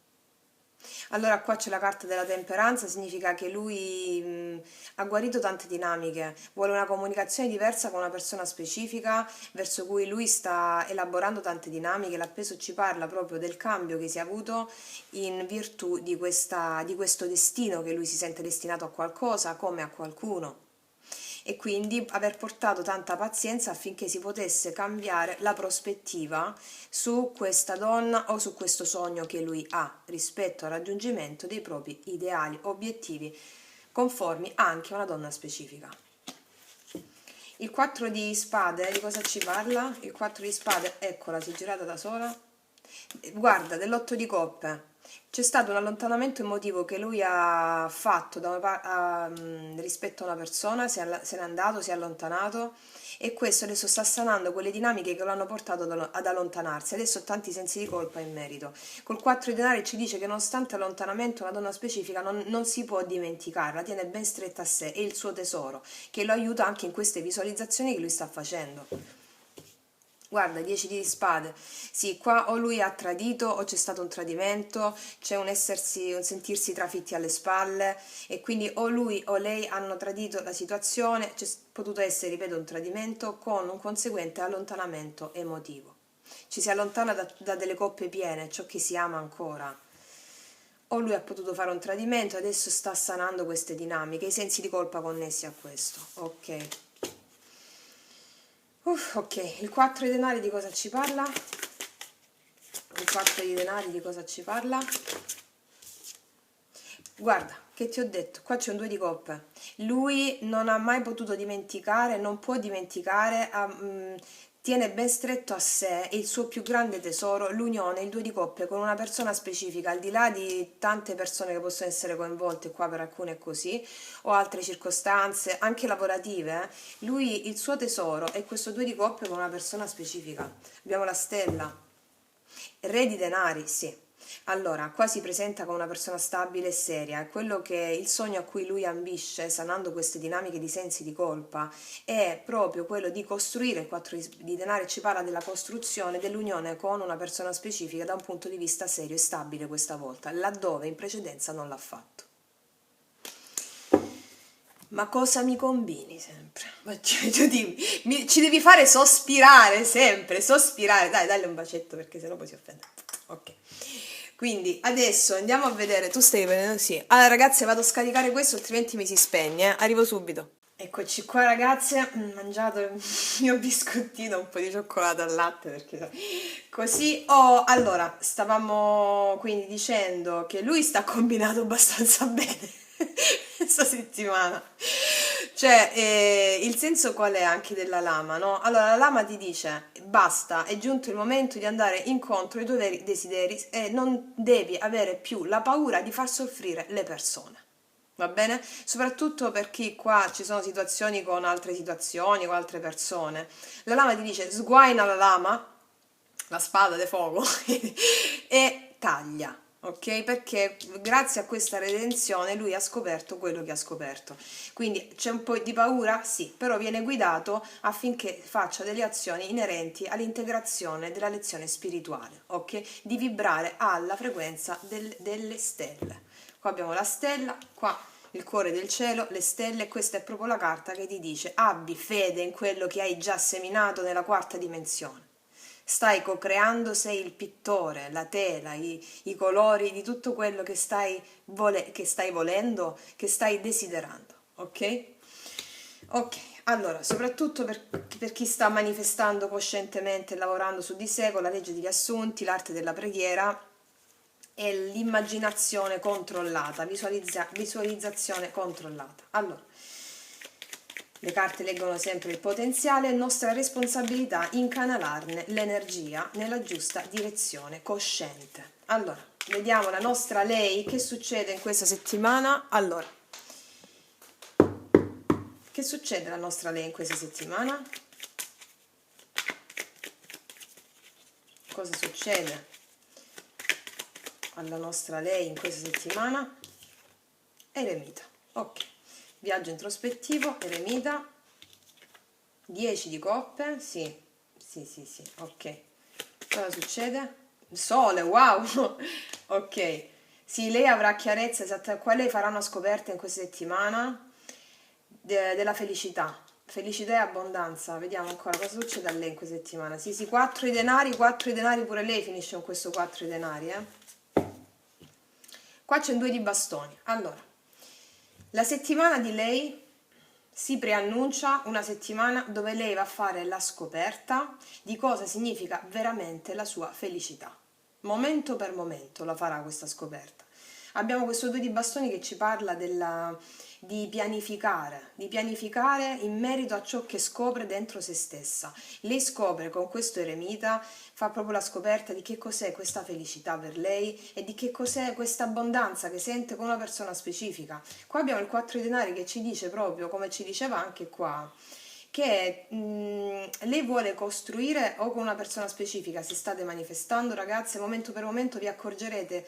Speaker 1: Allora qua c'è la carta della temperanza, significa che lui ha guarito tante dinamiche, vuole una comunicazione diversa con una persona specifica verso cui lui sta elaborando tante dinamiche. L'appeso ci parla proprio del cambio che si è avuto in virtù di questo destino, che lui si sente destinato a qualcosa come a qualcuno, e quindi aver portato tanta pazienza affinché si potesse cambiare la prospettiva su questa donna o su questo sogno che lui ha rispetto al raggiungimento dei propri ideali, obiettivi conformi anche a una donna specifica. Il 4 di spade, di cosa ci parla? Il 4 di spade, eccola, si è girata da sola. Guarda, dell'8 di coppe. C'è stato un allontanamento emotivo che lui ha fatto rispetto a una persona, se n'è andato, si è allontanato, e questo adesso sta sanando quelle dinamiche che lo hanno portato ad allontanarsi. Adesso ha tanti sensi di colpa in merito. Col 4 di denari ci dice che nonostante l'allontanamento una donna specifica non si può dimenticare, la tiene ben stretta a sé, è il suo tesoro, che lo aiuta anche in queste visualizzazioni che lui sta facendo. Guarda, 10 di spade. Sì, qua o lui ha tradito o c'è stato un tradimento, c'è un sentirsi trafitti alle spalle, e quindi o lui o lei hanno tradito la situazione, c'è potuto essere, ripeto, un tradimento con un conseguente allontanamento emotivo. Ci si allontana da delle coppe piene, ciò che si ama ancora. O lui ha potuto fare un tradimento e adesso sta sanando queste dinamiche, i sensi di colpa connessi a questo. Ok. Ok, il 4 di denari di cosa ci parla? Il 4 di denari di cosa ci parla? Guarda, che ti ho detto, qua c'è un 2 di coppe. Lui non ha mai potuto dimenticare, non può dimenticare, tiene ben stretto a sé il suo più grande tesoro, l'unione, il 2 di coppe con una persona specifica, al di là di tante persone che possono essere coinvolte, qua per alcune è così, o altre circostanze, anche lavorative. Lui, il suo tesoro è questo 2 di coppe con una persona specifica. Abbiamo la stella, re di denari, sì. Allora, qua si presenta come una persona stabile e seria, e quello che è il sogno a cui lui ambisce, sanando queste dinamiche di sensi di colpa, è proprio quello di costruire. Il 4 di denari ci parla della costruzione dell'unione con una persona specifica da un punto di vista serio e stabile questa volta, laddove in precedenza non l'ha fatto. Ma cosa mi combini sempre? Ci devi fare sospirare sempre, sospirare. Dai, dai un bacetto perché sennò poi si offende. Ok. Quindi adesso andiamo a vedere. Tu stai vedendo? Sì. Allora ragazze, vado a scaricare questo, altrimenti mi si spegne. Arrivo subito. Eccoci qua ragazze, ho mangiato il mio biscottino, un po' di cioccolato al latte perché così. Oh, allora, stavamo quindi dicendo che lui sta combinato abbastanza bene questa settimana. Cioè, il senso qual è anche della lama, no? Allora, la lama ti dice, basta, è giunto il momento di andare incontro ai tuoi veri desideri e non devi avere più la paura di far soffrire le persone. Va bene? Soprattutto per chi qua ci sono situazioni con altre situazioni, con altre persone. La lama ti dice sguaina la lama, la spada di fuoco, e taglia, ok? Perché grazie a questa redenzione lui ha scoperto quello che ha scoperto. Quindi c'è un po' di paura? Sì, però viene guidato affinché faccia delle azioni inerenti all'integrazione della lezione spirituale, ok? Di vibrare alla frequenza delle stelle. Qua abbiamo la stella, qua il cuore del cielo, le stelle, questa è proprio la carta che ti dice abbi fede in quello che hai già seminato nella quarta dimensione. Stai co-creando, sei il pittore, la tela, i colori di tutto quello che che stai volendo, che stai desiderando, ok? Ok, allora, soprattutto per chi sta manifestando coscientemente e lavorando su di sé con la legge degli assunti, l'arte della preghiera, è l'immaginazione controllata, visualizzazione controllata. Allora, le carte leggono sempre il potenziale, è nostra responsabilità incanalarne l'energia nella giusta direzione cosciente. Allora, vediamo la nostra lei, che succede in questa settimana? Allora, che succede alla nostra lei in questa settimana? Cosa succede alla nostra lei in questa settimana? Eremita, ok. Viaggio introspettivo, eremita, 10 di coppe, sì, sì, ok. Cosa succede? Il sole, wow, ok. Sì, lei avrà chiarezza esatta, qua lei farà una scoperta in questa settimana della felicità. Felicità e abbondanza, vediamo ancora cosa succede a lei in questa settimana. Sì, 4 i denari pure lei finisce con questo 4 i denari, Qua c'è un 2 di bastoni. Allora, la settimana di lei si preannuncia una settimana dove lei va a fare la scoperta di cosa significa veramente la sua felicità. Momento per momento la farà questa scoperta. Abbiamo questo 2 di bastoni che ci parla di pianificare in merito a ciò che scopre dentro se stessa. Lei scopre con questo eremita, fa proprio la scoperta di che cos'è questa felicità per lei e di che cos'è questa abbondanza che sente con una persona specifica. Qua abbiamo il 4 di denari che ci dice proprio, come ci diceva anche qua, che lei vuole costruire o con una persona specifica, se state manifestando ragazze, momento per momento vi accorgerete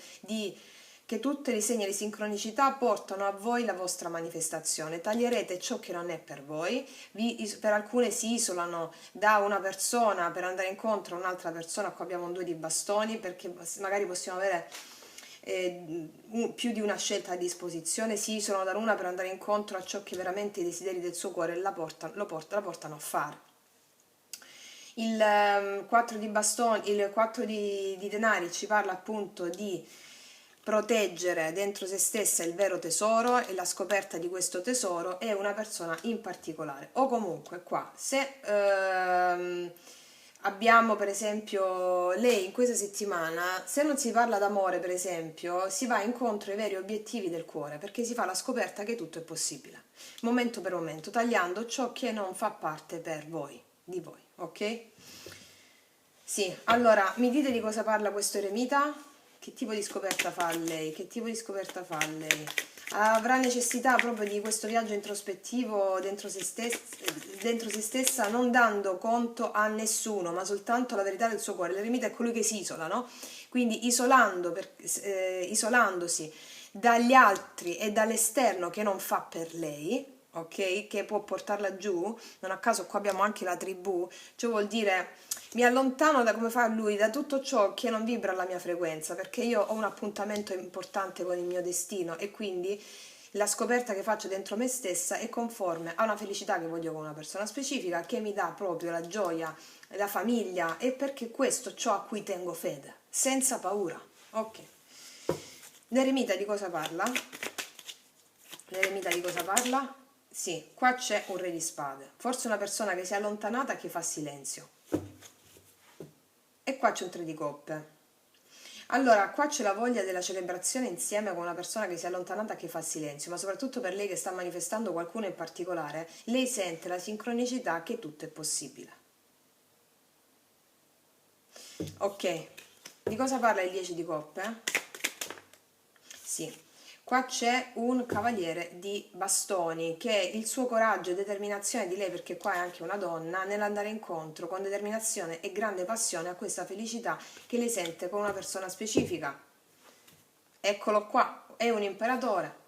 Speaker 1: che tutte le segni di sincronicità portano a voi la vostra manifestazione, taglierete ciò che non è per voi, per alcune si isolano da una persona per andare incontro a un'altra persona, qua abbiamo un 2 di bastoni perché magari possiamo avere più di una scelta a disposizione, si isolano da una per andare incontro a ciò che veramente i desideri del suo cuore la portano a fare. Il 4 di bastoni, il 4 di denari ci parla appunto di proteggere dentro se stessa il vero tesoro e la scoperta di questo tesoro è una persona in particolare. O comunque qua, se abbiamo per esempio lei in questa settimana, se non si parla d'amore per esempio, si va incontro ai veri obiettivi del cuore perché si fa la scoperta che tutto è possibile, momento per momento, tagliando ciò che non fa parte per voi, di voi, ok? Sì, allora mi dite di cosa parla questo eremita? Che tipo di scoperta fa lei? Che tipo di scoperta fa lei? Avrà necessità proprio di questo viaggio introspettivo dentro se stessa, non dando conto a nessuno, ma soltanto alla verità del suo cuore. L'eremita è colui che si isola, no? Quindi isolandosi dagli altri e dall'esterno che non fa per lei, ok? Che può portarla giù, non a caso qua abbiamo anche la tribù, cioè vuol dire mi allontano da come fa lui, da tutto ciò che non vibra alla mia frequenza, perché io ho un appuntamento importante con il mio destino e quindi la scoperta che faccio dentro me stessa è conforme a una felicità che voglio con una persona specifica, che mi dà proprio la gioia, la famiglia, e perché questo è ciò a cui tengo fede, senza paura. Ok. L'eremita di cosa parla? L'eremita di cosa parla? Sì, qua c'è un re di spade, forse una persona che si è allontanata che fa silenzio. E qua c'è un tre di coppe. Allora, qua c'è la voglia della celebrazione insieme con una persona che si è allontanata che fa silenzio, ma soprattutto per lei che sta manifestando qualcuno in particolare, lei sente la sincronicità che tutto è possibile. Ok, di cosa parla il 10 di coppe? Sì, qua c'è un cavaliere di bastoni che il suo coraggio e determinazione di lei, perché qua è anche una donna, nell'andare incontro con determinazione e grande passione a questa felicità che lei sente con una persona specifica. Eccolo qua, è un imperatore,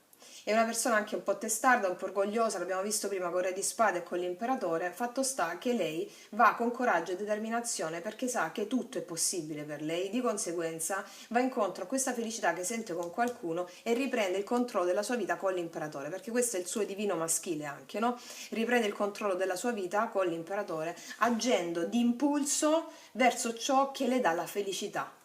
Speaker 1: è una persona anche un po' testarda, un po' orgogliosa, l'abbiamo visto prima con il Re di Spade e con l'imperatore. Fatto sta che lei va con coraggio e determinazione perché sa che tutto è possibile per lei, di conseguenza va incontro a questa felicità che sente con qualcuno e riprende il controllo della sua vita con l'imperatore, perché questo è il suo divino maschile anche, no? Riprende il controllo della sua vita con l'imperatore, agendo di impulso verso ciò che le dà la felicità.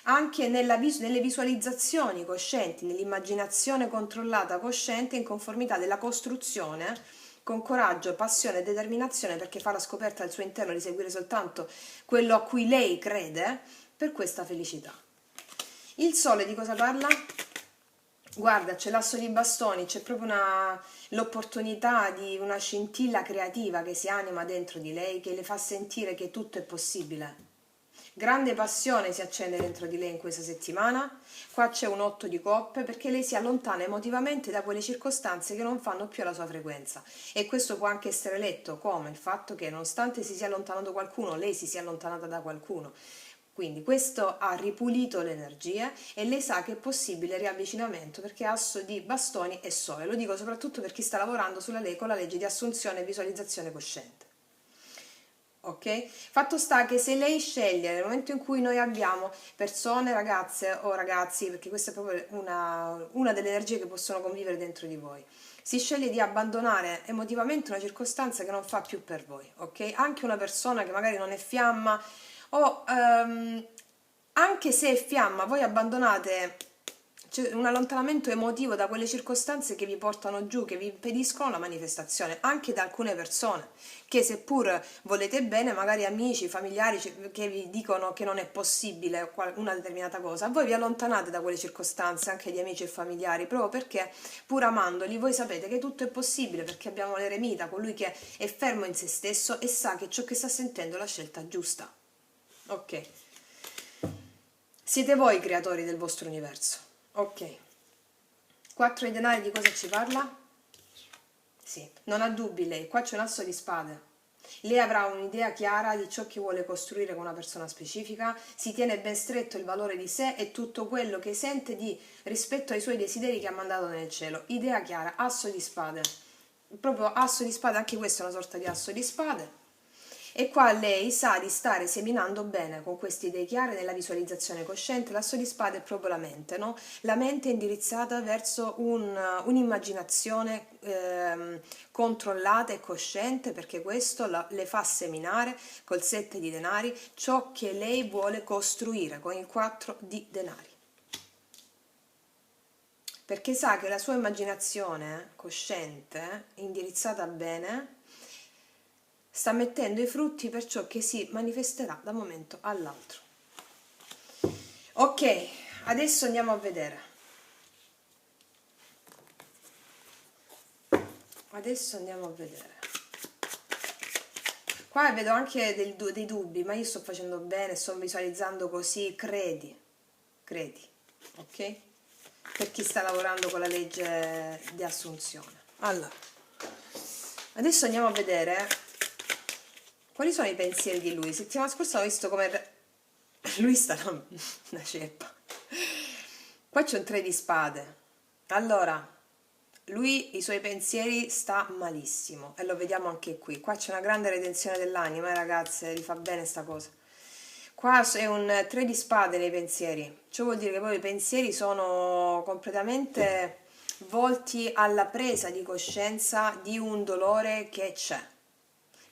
Speaker 1: Anche nelle visualizzazioni coscienti, nell'immaginazione controllata cosciente in conformità della costruzione, con coraggio, passione e determinazione, perché fa la scoperta al suo interno di seguire soltanto quello a cui lei crede, per questa felicità. Il sole di cosa parla? Guarda, c'è l'asso di bastoni, c'è proprio l'opportunità di una scintilla creativa che si anima dentro di lei, che le fa sentire che tutto è possibile. Grande passione si accende dentro di lei in questa settimana. Qua c'è un 8 di coppe perché lei si allontana emotivamente da quelle circostanze che non fanno più la sua frequenza. E questo può anche essere letto come il fatto che, nonostante si sia allontanato qualcuno, lei si sia allontanata da qualcuno. Quindi questo ha ripulito le energie e lei sa che è possibile il riavvicinamento perché asso di bastoni e sole. Lo dico soprattutto per chi sta lavorando con la legge di assunzione e visualizzazione cosciente. Ok? Fatto sta che se lei sceglie nel momento in cui noi abbiamo persone, ragazze o ragazzi, perché questa è proprio una delle energie che possono convivere dentro di voi, si sceglie di abbandonare emotivamente una circostanza che non fa più per voi, ok? Anche una persona che magari non è fiamma o anche se è fiamma, voi abbandonate un allontanamento emotivo da quelle circostanze che vi portano giù, che vi impediscono la manifestazione, anche da alcune persone che seppur volete bene, magari amici, familiari che vi dicono che non è possibile una determinata cosa, voi vi allontanate da quelle circostanze, anche di amici e familiari, proprio perché pur amandoli voi sapete che tutto è possibile, perché abbiamo l'eremita, colui che è fermo in se stesso e sa che ciò che sta sentendo è la scelta giusta. Ok. Siete voi i creatori del vostro universo. Ok. 4 di denari di cosa ci parla? Sì, non ha dubbi lei, qua c'è un asso di spade. Lei avrà un'idea chiara di ciò che vuole costruire con una persona specifica, si tiene ben stretto il valore di sé e tutto quello che sente rispetto ai suoi desideri che ha mandato nel cielo. Idea chiara, asso di spade. Proprio asso di spade, anche questo è una sorta di asso di spade. E qua lei sa di stare seminando bene con queste idee chiare nella visualizzazione cosciente. L'asso di spade è proprio la mente, no? La mente è indirizzata verso un'immaginazione controllata e cosciente, perché questo le fa seminare col 7 di denari ciò che lei vuole costruire con il 4 di denari. Perché sa che la sua immaginazione cosciente, indirizzata bene, sta mettendo i frutti per ciò che si manifesterà da un momento all'altro. Ok, adesso andiamo a vedere. Adesso andiamo a vedere. Qua vedo anche dei dubbi, ma io sto facendo bene, sto visualizzando così, credi, ok? Per chi sta lavorando con la legge di assunzione. Allora, adesso andiamo a vedere quali sono i pensieri di lui. Settimana scorsa ho visto come lui sta una ceppa. Qua c'è un 3 di spade. Allora, lui, i suoi pensieri sta malissimo e lo vediamo anche qui. Qua c'è una grande redenzione dell'anima, ragazze, vi fa bene sta cosa. Qua è un 3 di spade nei pensieri. Ciò vuol dire che poi i pensieri sono completamente volti alla presa di coscienza di un dolore che c'è.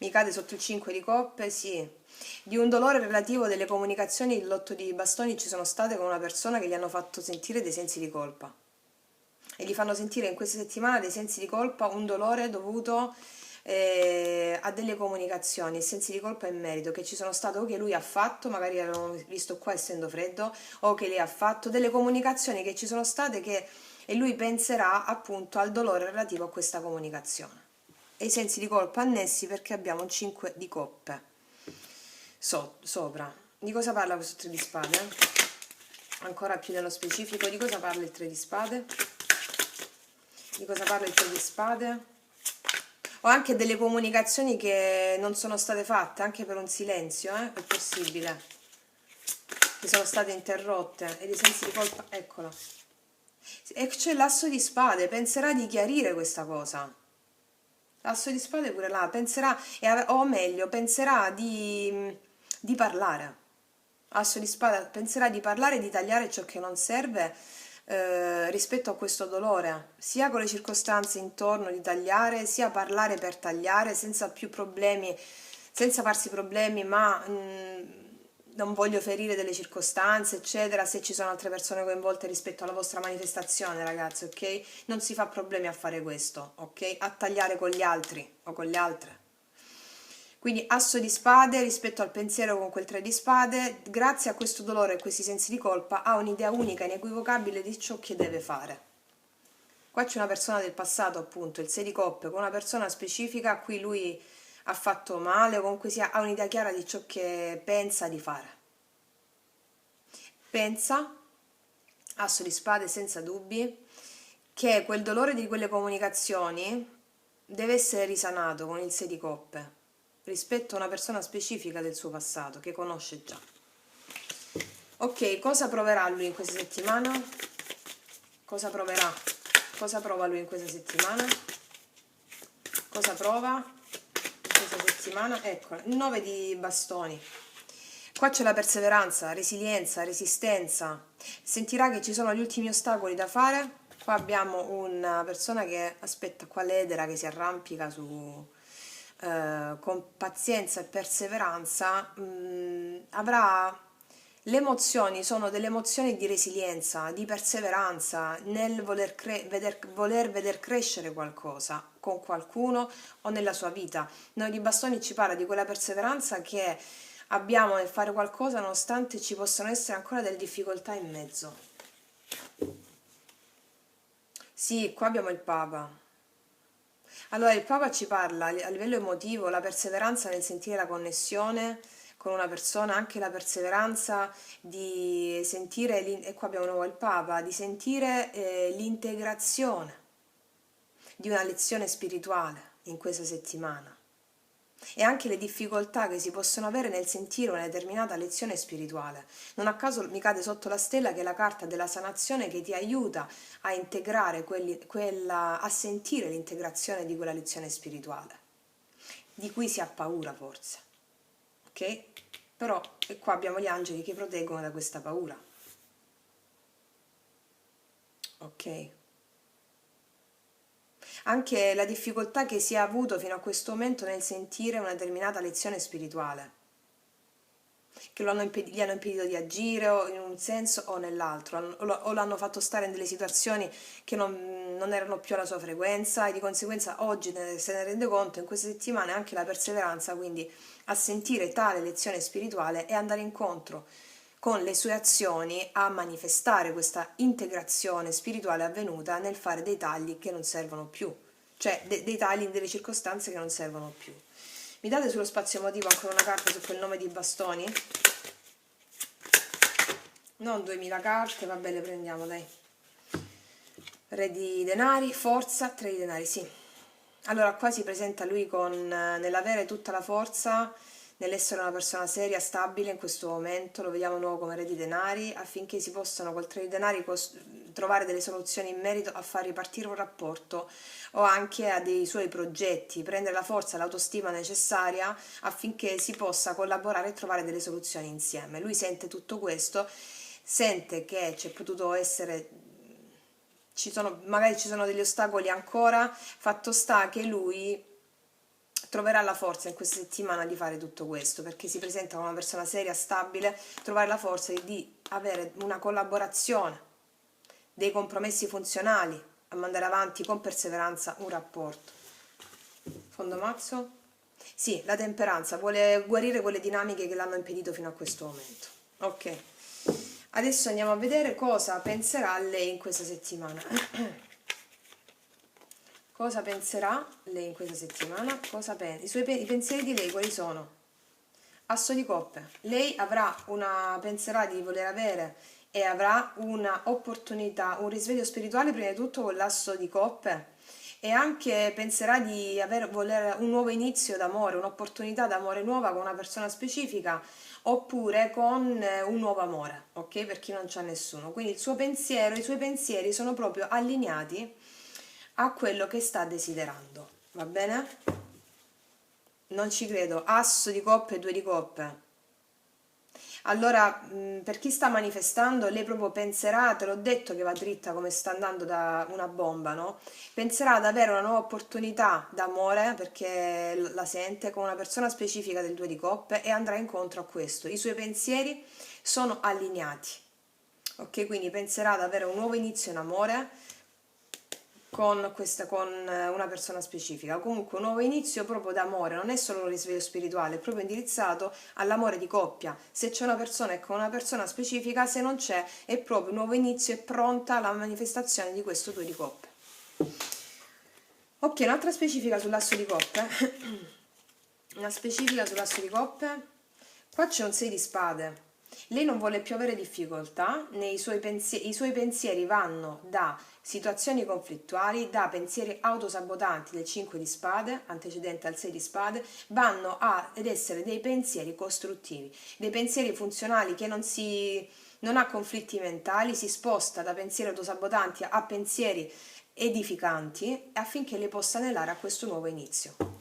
Speaker 1: Mi cade sotto il 5 di coppe, sì. Di un dolore relativo delle comunicazioni dell'8 di bastoni ci sono state con una persona che gli hanno fatto sentire dei sensi di colpa. e gli fanno sentire in questa settimana dei sensi di colpa, un dolore dovuto a delle comunicazioni, sensi di colpa e merito che ci sono state o che lui ha fatto, magari l'abbiamo visto qua essendo freddo, o che lei ha fatto, delle comunicazioni che ci sono state e lui penserà appunto al dolore relativo a questa comunicazione. E i sensi di colpa annessi perché abbiamo un 5 di coppe sopra. Di cosa parla questo 3 di spade? Ancora più nello specifico, di cosa parla il 3 di spade? Di cosa parla il 3 di spade? O anche delle comunicazioni che non sono state fatte, anche per un silenzio, è possibile, che sono state interrotte, e dei sensi di colpa, eccola. E c'è l'asso di spade, penserà di chiarire questa cosa. L'asso di spade pure là, penserà, o meglio, penserà di parlare. Asso di spada penserà di parlare e di tagliare ciò che non serve rispetto a questo dolore, sia con le circostanze intorno di tagliare, sia parlare per tagliare senza più problemi, senza farsi problemi, ma non voglio ferire delle circostanze, eccetera, se ci sono altre persone coinvolte rispetto alla vostra manifestazione, ragazzi, ok? Non si fa problemi a fare questo, ok? A tagliare con gli altri o con le altre. Quindi asso di spade rispetto al pensiero con quel 3 di spade, grazie a questo dolore e questi sensi di colpa, ha un'idea unica, inequivocabile di ciò che deve fare. Qua c'è una persona del passato, appunto, il 6 di coppe, con una persona specifica a cui lui ha fatto male, o comunque sia, ha un'idea chiara di ciò che pensa di fare. Pensa, asso di spade senza dubbi, che quel dolore di quelle comunicazioni deve essere risanato con il 6 di coppe rispetto a una persona specifica del suo passato che conosce già. Ok, cosa proverà lui in questa settimana? Cosa proverà? Cosa prova lui in questa settimana? Cosa prova in questa settimana? Ecco, il 9 di bastoni. Qua c'è la perseveranza, resilienza, resistenza. Sentirà che ci sono gli ultimi ostacoli da fare. Qua abbiamo una persona che aspetta qua l'edera, che si arrampica con pazienza e perseveranza. Avrà le emozioni, sono delle emozioni di resilienza, di perseveranza nel voler veder crescere qualcosa con qualcuno o nella sua vita. Noi di bastoni ci parla di quella perseveranza che abbiamo nel fare qualcosa nonostante ci possano essere ancora delle difficoltà in mezzo. Sì, qua abbiamo il Papa. Allora, il Papa ci parla a livello emotivo, la perseveranza nel sentire la connessione con una persona, anche la perseveranza di sentire, e qua abbiamo di nuovo il Papa, di sentire l'integrazione di una lezione spirituale in questa settimana. E anche le difficoltà che si possono avere nel sentire una determinata lezione spirituale. Non a caso mi cade sotto la stella che è la carta della sanazione che ti aiuta a integrare a sentire l'integrazione di quella lezione spirituale, di cui si ha paura forse. Ok? Però e qua abbiamo gli angeli che proteggono da questa paura. Ok? Anche la difficoltà che si è avuto fino a questo momento nel sentire una determinata lezione spirituale, che gli hanno impedito di agire o in un senso o nell'altro, o l'hanno fatto stare in delle situazioni che non erano più alla sua frequenza, e di conseguenza oggi se ne rende conto in queste settimane anche la perseveranza, quindi a sentire tale lezione spirituale e andare incontro con le sue azioni a manifestare questa integrazione spirituale avvenuta nel fare dei tagli che non servono più, cioè dei tagli in delle circostanze che non servono più. Mi date sullo spazio emotivo ancora una carta su quel 9 di bastoni? Non 2000 carte, vabbè, le prendiamo, dai. Re di denari, forza, 3 di denari, sì. Allora qua si presenta lui nell'avere tutta la forza, nell'essere una persona seria, stabile in questo momento, lo vediamo nuovo come re di denari, affinché si possano col 3 di denari trovare delle soluzioni in merito a far ripartire un rapporto o anche a dei suoi progetti, prendere la forza e l'autostima necessaria affinché si possa collaborare e trovare delle soluzioni insieme. Lui sente tutto questo, sente che c'è potuto essere magari ci sono degli ostacoli ancora, fatto sta che lui troverà la forza in questa settimana di fare tutto questo, perché si presenta come una persona seria, stabile, trovare la forza di avere una collaborazione, dei compromessi funzionali a mandare avanti con perseveranza un rapporto. Fondo mazzo? Sì, la temperanza, vuole guarire quelle dinamiche che l'hanno impedito fino a questo momento. Ok, adesso andiamo a vedere cosa penserà lei in questa settimana. Cosa penserà lei in questa settimana? Cosa pensa? I pensieri di lei quali sono? Asso di coppe. Lei penserà di voler avere e avrà una opportunità, un risveglio spirituale prima di tutto con l'asso di coppe, e anche penserà di voler un nuovo inizio d'amore, un'opportunità d'amore nuova con una persona specifica, oppure con un nuovo amore, ok? Per chi non c'ha nessuno. Quindi il suo pensiero, i suoi pensieri sono proprio allineati a quello che sta desiderando, va bene? Non ci credo, asso di coppe e 2 di coppe. Allora, per chi sta manifestando, lei proprio penserà, te l'ho detto che va dritta come sta andando da una bomba, no? Penserà ad avere una nuova opportunità d'amore, perché la sente con una persona specifica del 2 di coppe, e andrà incontro a questo. I suoi pensieri sono allineati, ok? Quindi penserà ad avere un nuovo inizio in amore con una persona specifica. Comunque un nuovo inizio proprio d'amore, non è solo un risveglio spirituale, è proprio indirizzato all'amore di coppia. Se c'è una persona è con una persona specifica, se non c'è è proprio un nuovo inizio, è pronta alla manifestazione di questo 2 di coppe. Ok, un'altra specifica sull'asso di coppe. Una specifica sull'asso di coppe. Qua c'è un 6 di spade. Lei non vuole più avere difficoltà, i suoi pensieri vanno da situazioni conflittuali, da pensieri autosabotanti del 5 di spade, antecedente al 6 di spade, vanno ad essere dei pensieri costruttivi, dei pensieri funzionali che non ha conflitti mentali, si sposta da pensieri autosabotanti a pensieri edificanti, affinché lei possa anelare a questo nuovo inizio.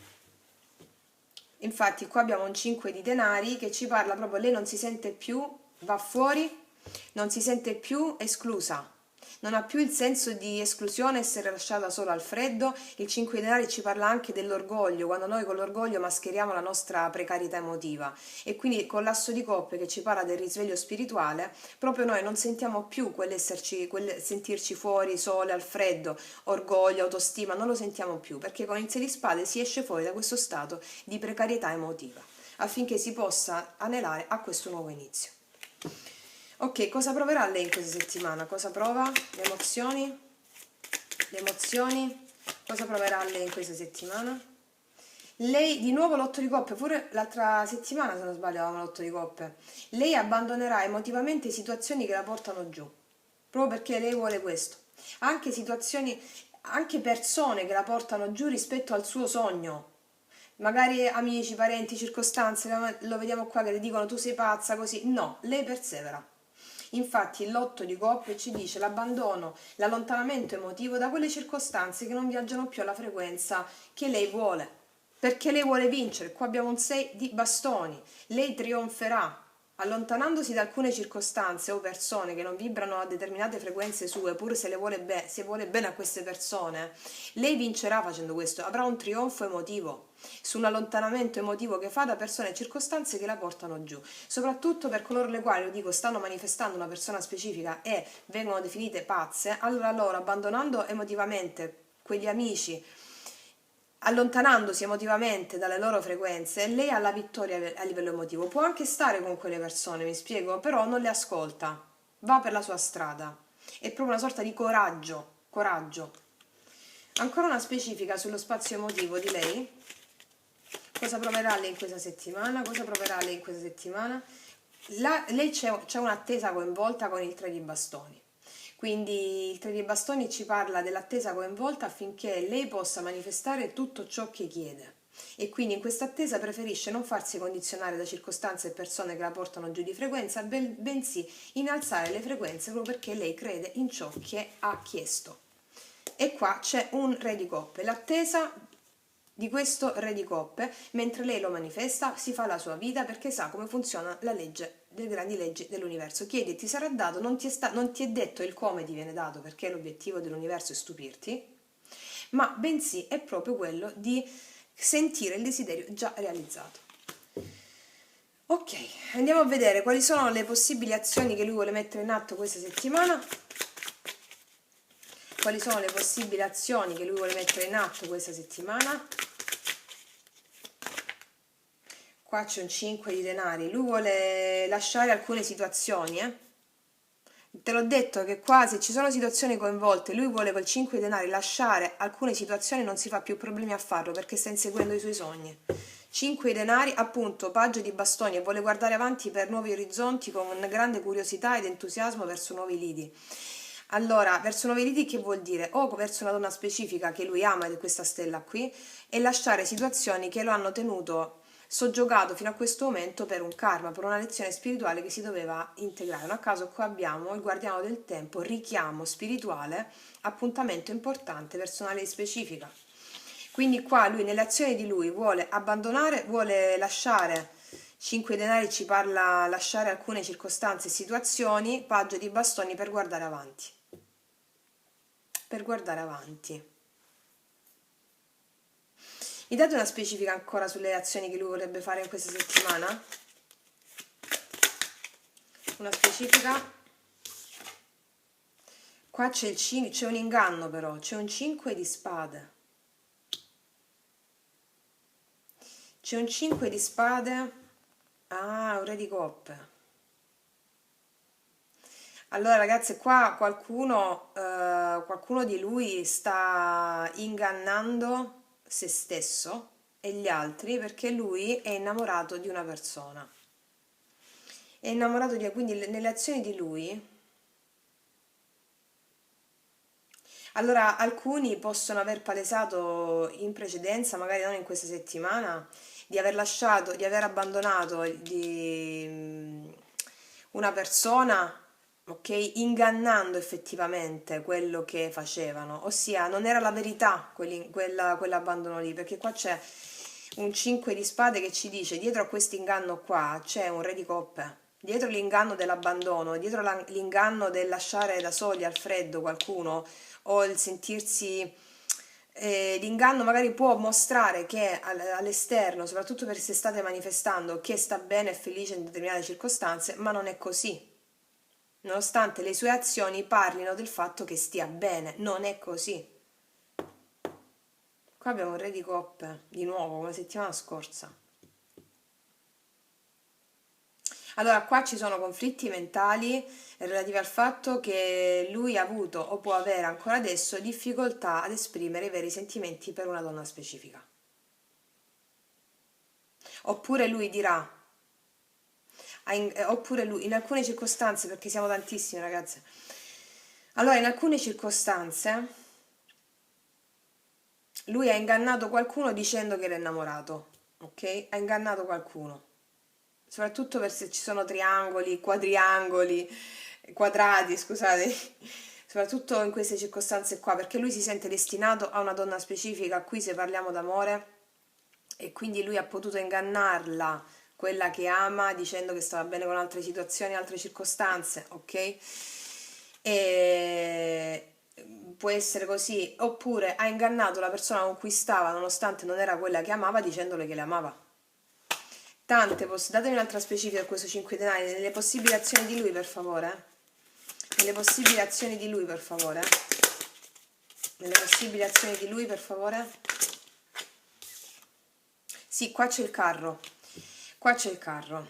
Speaker 1: Infatti qua abbiamo un 5 di denari che ci parla proprio, lei non si sente più, va fuori, non si sente più esclusa, non ha più il senso di esclusione, essere lasciata sola al freddo. Il 5 di denari ci parla anche dell'orgoglio, quando noi con l'orgoglio mascheriamo la nostra precarietà emotiva, e quindi con l'asso di coppe che ci parla del risveglio spirituale, proprio noi non sentiamo più quel sentirci fuori, sole, al freddo, orgoglio, autostima, non lo sentiamo più, perché con il 6 di spade si esce fuori da questo stato di precarietà emotiva, affinché si possa anelare a questo nuovo inizio. Ok, cosa proverà lei in questa settimana? Cosa prova? Le emozioni? Le emozioni? Cosa proverà lei in questa settimana? Lei, di nuovo l'otto di coppe, pure l'altra settimana se non sbaglio avevamo l'otto di coppe. Lei abbandonerà emotivamente situazioni che la portano giù, proprio perché lei vuole questo. Anche situazioni, anche persone che la portano giù rispetto al suo sogno. Magari amici, parenti, circostanze, lo vediamo qua che le dicono tu sei pazza, così. No, lei persevera. Infatti l'otto di coppe ci dice l'abbandono, l'allontanamento emotivo da quelle circostanze che non viaggiano più alla frequenza che lei vuole, perché lei vuole vincere. Qua abbiamo un 6 di bastoni, lei trionferà allontanandosi da alcune circostanze o persone che non vibrano a determinate frequenze sue, pur se vuole bene a queste persone. Lei vincerà facendo questo, avrà un trionfo emotivo su un allontanamento emotivo che fa da persone e circostanze che la portano giù, soprattutto per coloro le quali, lo dico, stanno manifestando una persona specifica e vengono definite pazze. Allora loro, abbandonando emotivamente quegli amici, allontanandosi emotivamente dalle loro frequenze, lei ha la vittoria a livello emotivo. Può anche stare con quelle persone, mi spiego, però non le ascolta, va per la sua strada. È proprio una sorta di coraggio. Ancora una specifica sullo spazio emotivo di lei. Cosa proverà lei in questa settimana? Cosa proverà lei in questa settimana? Lei c'è un'attesa coinvolta con il 3 di bastoni. Quindi il 3 di bastoni ci parla dell'attesa coinvolta affinché lei possa manifestare tutto ciò che chiede. E quindi in questa attesa preferisce non farsi condizionare da circostanze e persone che la portano giù di frequenza, bensì innalzare le frequenze proprio perché lei crede in ciò che ha chiesto. E qua c'è un re di coppe, l'attesa di questo re di coppe, mentre lei lo manifesta, si fa la sua vita perché sa come funziona la legge, le grandi leggi dell'universo. Chiedi e ti sarà dato, non ti è detto il come ti viene dato, perché l'obiettivo dell'universo è stupirti, ma bensì è proprio quello di sentire il desiderio già realizzato. Ok, andiamo a vedere quali sono le possibili azioni che lui vuole mettere in atto questa settimana. quali sono le possibili azioni che lui vuole mettere in atto questa settimana. Qua c'è un 5 di denari, lui vuole lasciare alcune situazioni, Te l'ho detto che qua se ci sono situazioni coinvolte, lui vuole col 5 di denari lasciare alcune situazioni, non si fa più problemi a farlo perché sta inseguendo i suoi sogni. 5 di denari, appunto, paggio di bastoni e vuole guardare avanti per nuovi orizzonti con grande curiosità ed entusiasmo verso nuovi lidi. Allora, verso nuovi lidi che vuol dire? O verso una donna specifica che lui ama ed è questa stella qui, e lasciare situazioni che lo hanno tenuto soggiogato fino a questo momento per un karma, per una lezione spirituale che si doveva integrare. Non a caso qua abbiamo il guardiano del tempo, richiamo spirituale, appuntamento importante, personale specifica. Quindi qua lui nelle azioni di lui vuole abbandonare, vuole lasciare 5 denari, ci parla lasciare alcune circostanze e situazioni, paggio di bastoni per guardare avanti. Per guardare avanti. Mi date una specifica ancora sulle azioni che lui vorrebbe fare in questa settimana? Una specifica? Qua c'è un inganno però, c'è un 5 di spade. C'è un 5 di spade. Ah, un re di coppe. Allora ragazzi, qua qualcuno di lui sta ingannando se stesso e gli altri perché lui è innamorato di una persona. È innamorato di, quindi nelle azioni di lui. Allora, alcuni possono aver palesato in precedenza, magari non in questa settimana, di aver lasciato, di aver abbandonato una persona, ok, ingannando effettivamente quello che facevano, ossia non era la verità quell'abbandono lì, perché qua c'è un 5 di spade che ci dice dietro a questo inganno qua c'è un re di coppe. Dietro l'inganno dell'abbandono, dietro l'inganno del lasciare da soli al freddo qualcuno o il sentirsi l'inganno magari può mostrare che all'esterno, soprattutto per se state manifestando, che sta bene e felice in determinate circostanze, ma non è così. Nonostante le sue azioni parlino del fatto che stia bene, non è così. Qua abbiamo un re di coppe, di nuovo, come la settimana scorsa. Allora, qua ci sono conflitti mentali relativi al fatto che lui ha avuto o può avere ancora adesso difficoltà ad esprimere i veri sentimenti per una donna specifica. Oppure lui dirà, oppure lui in alcune circostanze, perché siamo tantissimi ragazze, allora in alcune circostanze lui ha ingannato qualcuno dicendo che era innamorato, ok? Ha ingannato qualcuno. Soprattutto per se ci sono triangoli, quadriangoli, quadrati, scusate, soprattutto in queste circostanze qua, perché lui si sente destinato a una donna specifica, qui se parliamo d'amore, e quindi lui ha potuto ingannarla, quella che ama, dicendo che stava bene con altre situazioni, altre circostanze, ok? E può essere così, oppure ha ingannato la persona con cui stava, nonostante non era quella che amava, dicendole che le amava. Datemi un'altra specifica a questo 5 denari, nelle possibili azioni di lui per favore. Nelle possibili azioni di lui per favore. Nelle possibili azioni di lui per favore. Sì, qua c'è il carro. Qua c'è il carro.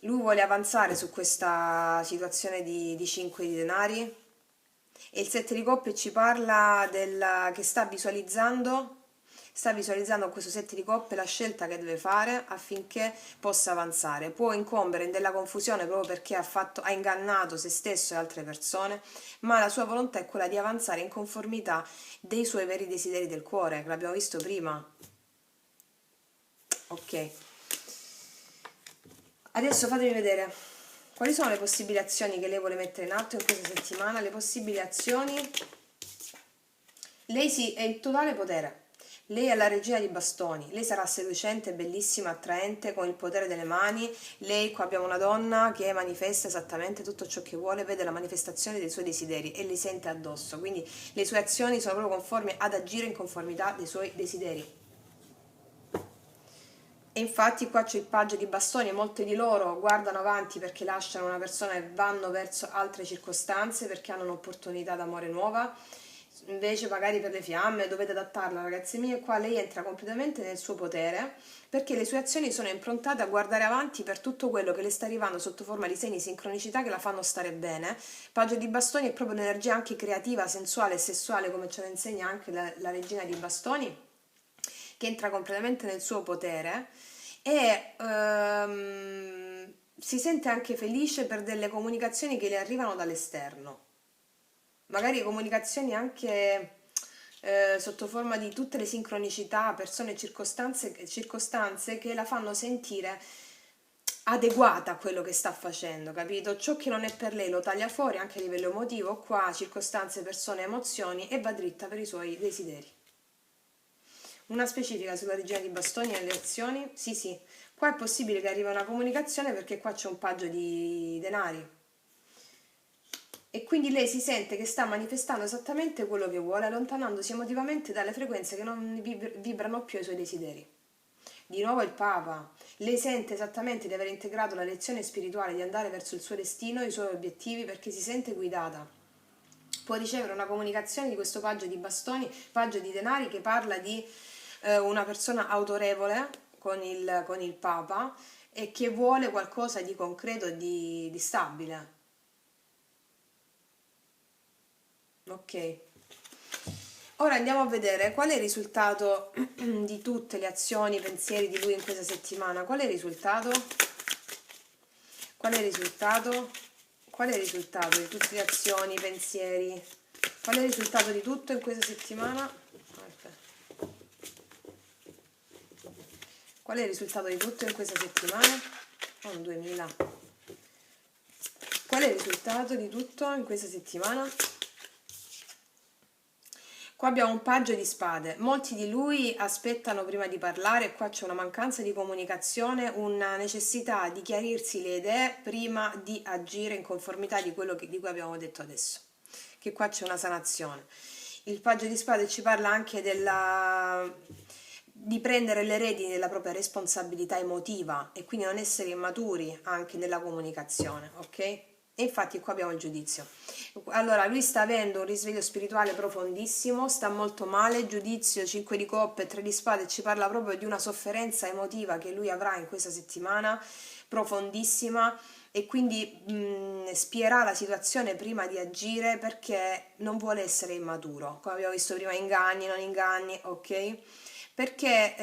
Speaker 1: Lui vuole avanzare su questa situazione di 5 di denari e il 7 di coppe ci parla che sta visualizzando questo 7 di coppe la scelta che deve fare affinché possa avanzare. Può incombere in della confusione proprio perché ha ingannato se stesso e altre persone, ma la sua volontà è quella di avanzare in conformità dei suoi veri desideri del cuore, che l'abbiamo visto prima. Ok. Adesso fatemi vedere quali sono le possibili azioni che lei vuole mettere in atto in questa settimana. Le possibili azioni. Lei è in totale potere. Lei è la regina di bastoni, lei sarà seducente, bellissima, attraente, con il potere delle mani. Lei, qua abbiamo una donna che manifesta esattamente tutto ciò che vuole, vede la manifestazione dei suoi desideri e li sente addosso, quindi le sue azioni sono proprio conformi ad agire in conformità dei suoi desideri. E infatti qua c'è il paggio di bastoni e molte di loro guardano avanti perché lasciano una persona e vanno verso altre circostanze perché hanno un'opportunità d'amore nuova. invece magari per le fiamme dovete adattarla, ragazze mie, qua lei entra completamente nel suo potere perché le sue azioni sono improntate a guardare avanti per tutto quello che le sta arrivando sotto forma di segni di sincronicità che la fanno stare bene. Paggio di bastoni è proprio un'energia anche creativa, sensuale e sessuale, come ce lo insegna anche la regina di bastoni, che entra completamente nel suo potere e si sente anche felice per delle comunicazioni che le arrivano dall'esterno, magari comunicazioni anche sotto forma di tutte le sincronicità, persone e circostanze che la fanno sentire adeguata a quello che sta facendo, capito? Ciò che non è per lei lo taglia fuori anche a livello emotivo, qua circostanze, persone, emozioni e va dritta per i suoi desideri. Una specifica sulla regina di bastoni e le azioni? Sì, sì, qua è possibile che arrivi una comunicazione perché qua c'è un paggio di denari e quindi lei si sente che sta manifestando esattamente quello che vuole, allontanandosi emotivamente dalle frequenze che non vibrano più ai suoi desideri. Di nuovo il Papa. Lei sente esattamente di aver integrato la lezione spirituale, di andare verso il suo destino, i suoi obiettivi, perché si sente guidata. Può ricevere una comunicazione di questo paggio di bastoni, paggio di denari, che parla di una persona autorevole con il Papa e che vuole qualcosa di concreto e di stabile. Ok. Ora andiamo a vedere qual è il risultato di tutte le azioni, i pensieri di lui in questa settimana. Qual è il risultato? Qual è il risultato? Qual è il risultato di tutte le azioni, i pensieri? Qual è il risultato di tutto in questa settimana? Aspetta. Qual è il risultato di tutto in questa settimana? Oh, 2000. Qual è il risultato di tutto in questa settimana? Qua abbiamo un paggio di spade, molti di lui aspettano prima di parlare, qua c'è una mancanza di comunicazione, una necessità di chiarirsi le idee prima di agire in conformità di quello di cui abbiamo detto adesso, che qua c'è una sanazione. Il paggio di spade ci parla anche di prendere le redini della propria responsabilità emotiva e quindi non essere immaturi anche nella comunicazione, ok? E infatti qua abbiamo il giudizio. Allora, lui sta avendo un risveglio spirituale profondissimo, sta molto male, giudizio, 5 di coppe, 3 di spade, ci parla proprio di una sofferenza emotiva che lui avrà in questa settimana, profondissima, e quindi spierà la situazione prima di agire perché non vuole essere immaturo. Come abbiamo visto prima, inganni, non inganni, ok? Perché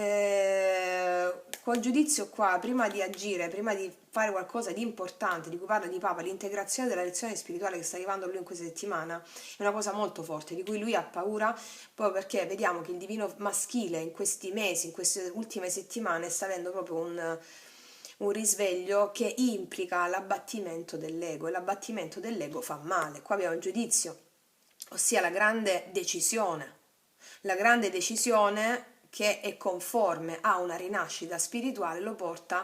Speaker 1: col giudizio qua, prima di agire, prima di fare qualcosa di importante, di cui parla di Papa, l'integrazione della lezione spirituale che sta arrivando a lui in questa settimana, è una cosa molto forte, di cui lui ha paura, proprio perché vediamo che il divino maschile in questi mesi, in queste ultime settimane, sta avendo proprio un risveglio che implica l'abbattimento dell'ego, e l'abbattimento dell'ego fa male. Qua abbiamo il giudizio, ossia la grande decisione che è conforme a una rinascita spirituale, lo porta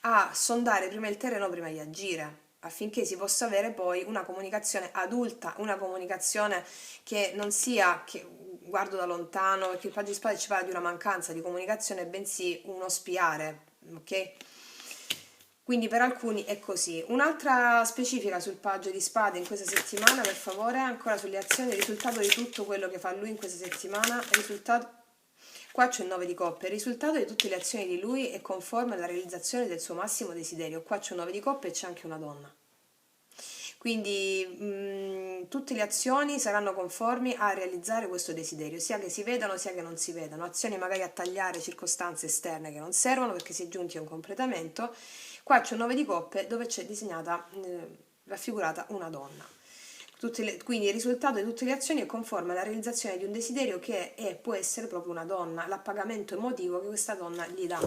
Speaker 1: a sondare prima il terreno prima di agire, affinché si possa avere poi una comunicazione adulta, una comunicazione che non sia che guardo da lontano, perché il paggio di spade ci parla di una mancanza di comunicazione, bensì uno spiare, ok? Quindi per alcuni è così. Un'altra specifica sul paggio di spade in questa settimana, per favore, ancora sulle azioni, il risultato di tutto quello che fa lui in questa settimana, il risultato. Qua c'è il 9 di coppe, il risultato di tutte le azioni di lui è conforme alla realizzazione del suo massimo desiderio. Qua c'è un 9 di coppe e c'è anche una donna. Quindi tutte le azioni saranno conformi a realizzare questo desiderio, sia che si vedano sia che non si vedano. Azioni magari a tagliare circostanze esterne che non servono perché si è giunti a un completamento. Qua c'è un 9 di coppe dove c'è disegnata, raffigurata una donna. Quindi il risultato di tutte le azioni è conforme alla realizzazione di un desiderio che può essere proprio una donna, l'appagamento emotivo che questa donna gli dà.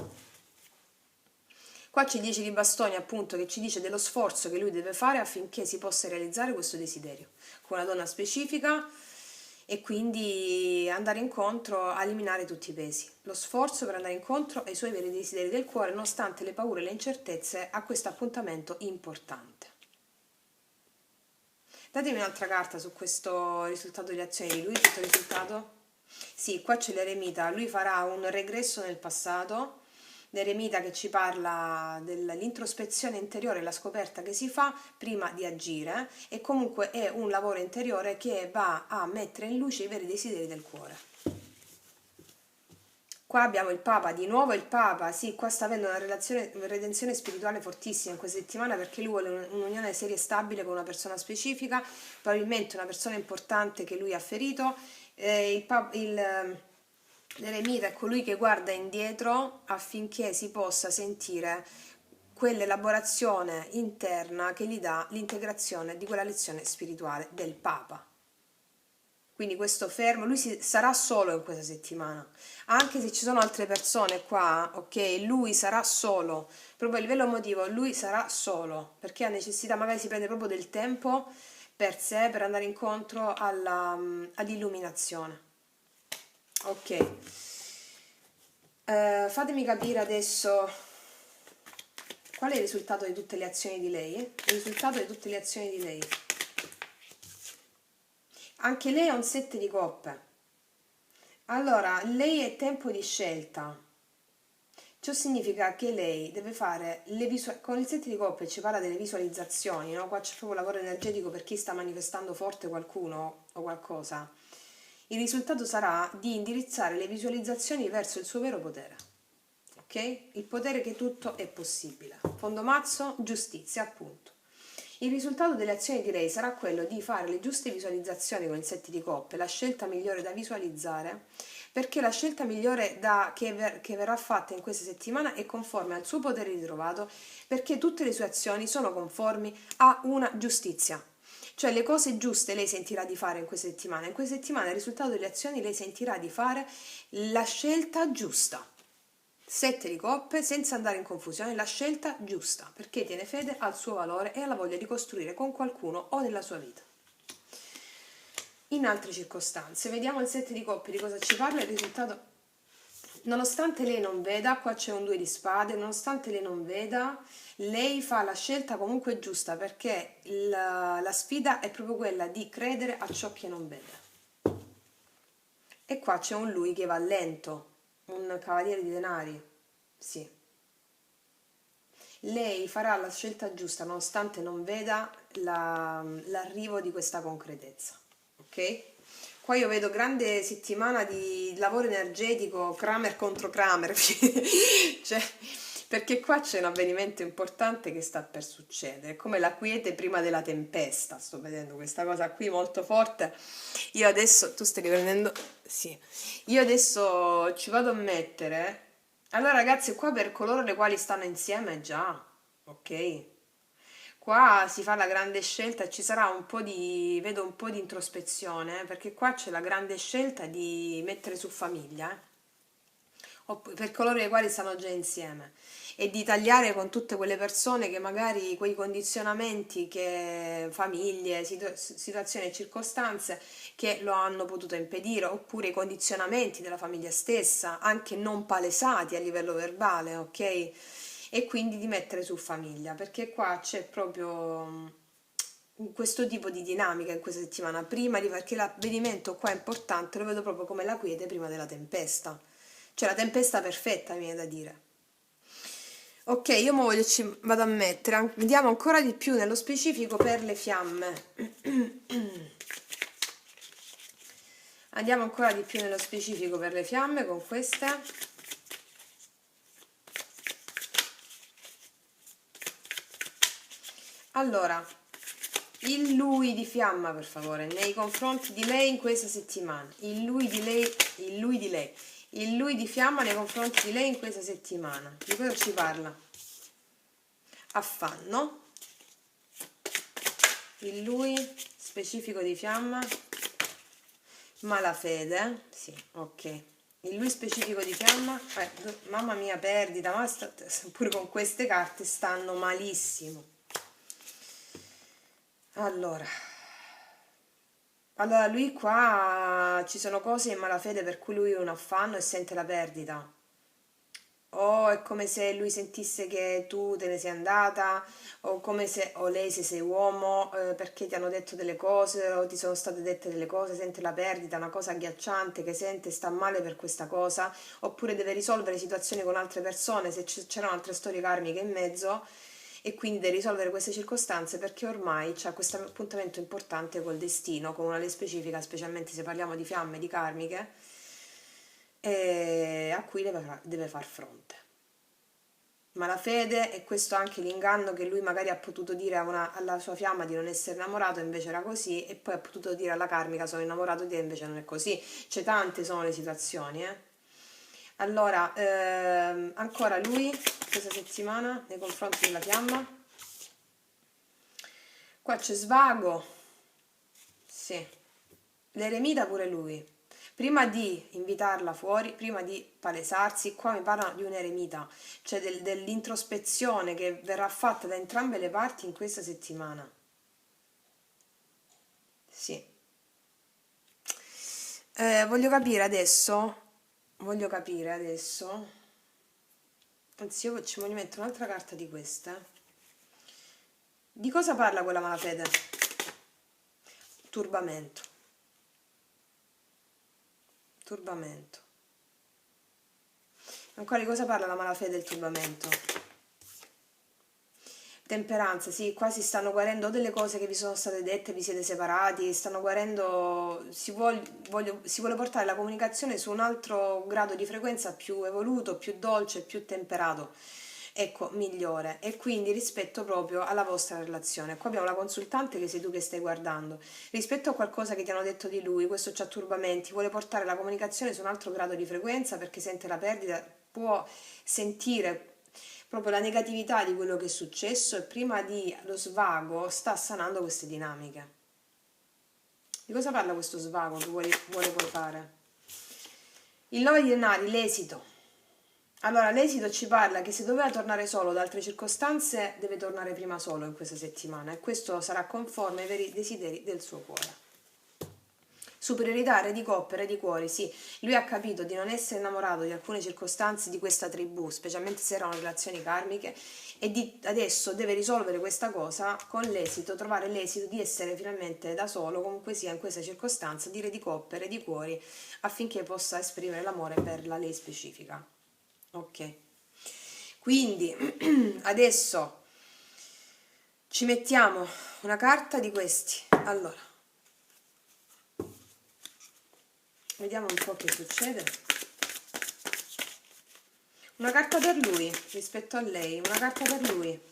Speaker 1: Qua c'è 10 di bastoni, appunto, che ci dice dello sforzo che lui deve fare affinché si possa realizzare questo desiderio con una donna specifica e quindi andare incontro a eliminare tutti i pesi. Lo sforzo per andare incontro ai suoi veri desideri del cuore, nonostante le paure e le incertezze, a questo appuntamento importante. Datemi un'altra carta su questo risultato di azione di lui, questo risultato. Sì, qua c'è l'eremita, lui farà un regresso nel passato l'eremita che ci parla dell'introspezione interiore, la scoperta che si fa prima di agire, e comunque è un lavoro interiore che va a mettere in luce i veri desideri del cuore. Qua abbiamo il Papa, di nuovo il Papa, sì, qua sta avendo una redenzione spirituale fortissima in questa settimana, perché lui vuole un'unione seria e stabile con una persona specifica, probabilmente una persona importante che lui ha ferito. L'eremita è colui che guarda indietro affinché si possa sentire quell'elaborazione interna che gli dà l'integrazione di quella lezione spirituale del Papa. Quindi questo fermo, lui sarà solo in questa settimana, anche se ci sono altre persone qua, ok, lui sarà solo, proprio a livello emotivo, lui sarà solo, perché ha necessità, magari si prende proprio del tempo per sé, per andare incontro all'illuminazione. Ok, fatemi capire adesso qual è il risultato di tutte le azioni di lei. Il risultato di tutte le azioni di lei. Anche lei ha un 7 di coppe. Allora, lei è tempo di scelta. Ciò significa che lei deve fare con il 7 di coppe ci parla delle visualizzazioni, no? Qua c'è proprio un lavoro energetico per chi sta manifestando forte qualcuno o qualcosa. Il risultato sarà di indirizzare le visualizzazioni verso il suo vero potere. Ok? Il potere che tutto è possibile. Fondo mazzo, giustizia, appunto. Il risultato delle azioni di lei sarà quello di fare le giuste visualizzazioni con il 7 di coppe, la scelta migliore da visualizzare, perché la scelta migliore che verrà fatta in questa settimana è conforme al suo potere ritrovato, perché tutte le sue azioni sono conformi a una giustizia. Cioè le cose giuste lei sentirà di fare in questa settimana. In questa settimana il risultato delle azioni lei sentirà di fare la scelta giusta. 7 di coppe, senza andare in confusione, la scelta giusta, perché tiene fede al suo valore e alla voglia di costruire con qualcuno o nella sua vita. In altre circostanze, vediamo il 7 di coppe, di cosa ci parla. Il risultato, nonostante lei non veda, qua c'è un 2 di spade, nonostante lei non veda, lei fa la scelta comunque giusta, perché la sfida è proprio quella di credere a ciò che non vede. E qua c'è un lui che va lento, un cavaliere di denari, sì. Lei farà la scelta giusta nonostante non veda l'arrivo di questa concretezza, ok? Qua io vedo grande settimana di lavoro energetico, Kramer contro Kramer, cioè, perché qua c'è un avvenimento importante che sta per succedere, come la quiete prima della tempesta, sto vedendo questa cosa qui molto forte. Io adesso, tu stai riprendendo? Sì. Io adesso ci vado a mettere. Allora ragazzi, qua per coloro le quali stanno insieme già, ok? Qua si fa la grande scelta e ci sarà un po' vedo un po' di introspezione, perché qua c'è la grande scelta di mettere su famiglia, per coloro i quali stanno già insieme, e di tagliare con tutte quelle persone che magari quei condizionamenti, che famiglie, situazioni e circostanze che lo hanno potuto impedire, oppure i condizionamenti della famiglia stessa, anche non palesati a livello verbale, ok? E quindi di mettere su famiglia, perché qua c'è proprio questo tipo di dinamica in questa settimana, perché l'avvenimento qua è importante, lo vedo proprio come la quiete prima della tempesta, cioè la tempesta perfetta, mi viene da dire. Ok, io ci vado a mettere, andiamo ancora di più nello specifico per le fiamme. Andiamo ancora di più nello specifico per le fiamme con queste. Allora, il lui di fiamma, per favore, nei confronti di lei in questa settimana. Il lui di lei, il lui di lei. Il lui di fiamma nei confronti di lei in questa settimana. Di cosa ci parla? Affanno. Il lui specifico di fiamma. Malafede. Sì, ok. Il lui specifico di fiamma. Mamma mia, perdita. Ma pure con queste carte stanno malissimo. Allora, lui qua ci sono cose in malafede per cui lui è un affanno e sente la perdita. o è come se lui sentisse che tu te ne sei andata, o come se, o lei se sei uomo, perché ti hanno detto delle cose, o ti sono state dette delle cose, sente la perdita, una cosa agghiacciante che sente, sta male per questa cosa, oppure deve risolvere situazioni con altre persone, se c'erano altre storie karmiche in mezzo, e quindi deve risolvere queste circostanze perché ormai c'è questo appuntamento importante col destino, con una lei specifica, specialmente se parliamo di fiamme, di karmiche, a cui deve far fronte. Malafede, e questo anche l'inganno che lui magari ha potuto dire alla sua fiamma di non essere innamorato, invece era così, e poi ha potuto dire alla karmica sono innamorato di te, invece non è così. Cioè, tante sono le situazioni, eh. Allora, ancora lui, questa settimana, nei confronti della fiamma. Qua c'è svago, sì. L'eremita pure lui. Prima di invitarla fuori, prima di palesarsi, qua mi parla di un eremita, cioè dell'introspezione che verrà fatta da entrambe le parti in questa settimana. Sì. Voglio capire adesso, anzi io ci voglio mettere un'altra carta di queste. Di cosa parla quella malafede? Turbamento. Turbamento. Ancora di cosa parla la malafede del turbamento? Temperanza, sì, qua si stanno guarendo delle cose che vi sono state dette, vi siete separati, stanno guarendo, si vuole portare la comunicazione su un altro grado di frequenza più evoluto, più dolce, più temperato, ecco, migliore, e quindi rispetto proprio alla vostra relazione. Qua abbiamo la consultante che sei tu che stai guardando, rispetto a qualcosa che ti hanno detto di lui, questo c'ha turbamenti, vuole portare la comunicazione su un altro grado di frequenza perché sente la perdita, può sentire proprio la negatività di quello che è successo e prima di lo svago sta sanando queste dinamiche. Di cosa parla questo svago che vuole poi fare? Il 9 di denari, l'esito. Allora, l'esito ci parla che se doveva tornare solo da altre circostanze, deve tornare prima solo in questa settimana e questo sarà conforme ai veri desideri del suo cuore. Superiorità, re di coppe, re di cuori, sì, lui ha capito di non essere innamorato di alcune circostanze di questa tribù, specialmente se erano relazioni karmiche, e adesso deve risolvere questa cosa con l'esito, trovare l'esito di essere finalmente da solo, comunque sia in questa circostanza, di re di coppe, re di cuori, affinché possa esprimere l'amore per la lei specifica. Ok, quindi adesso ci mettiamo una carta di questi. Allora, vediamo un po' che succede. Una carta per lui rispetto a lei, una carta per lui.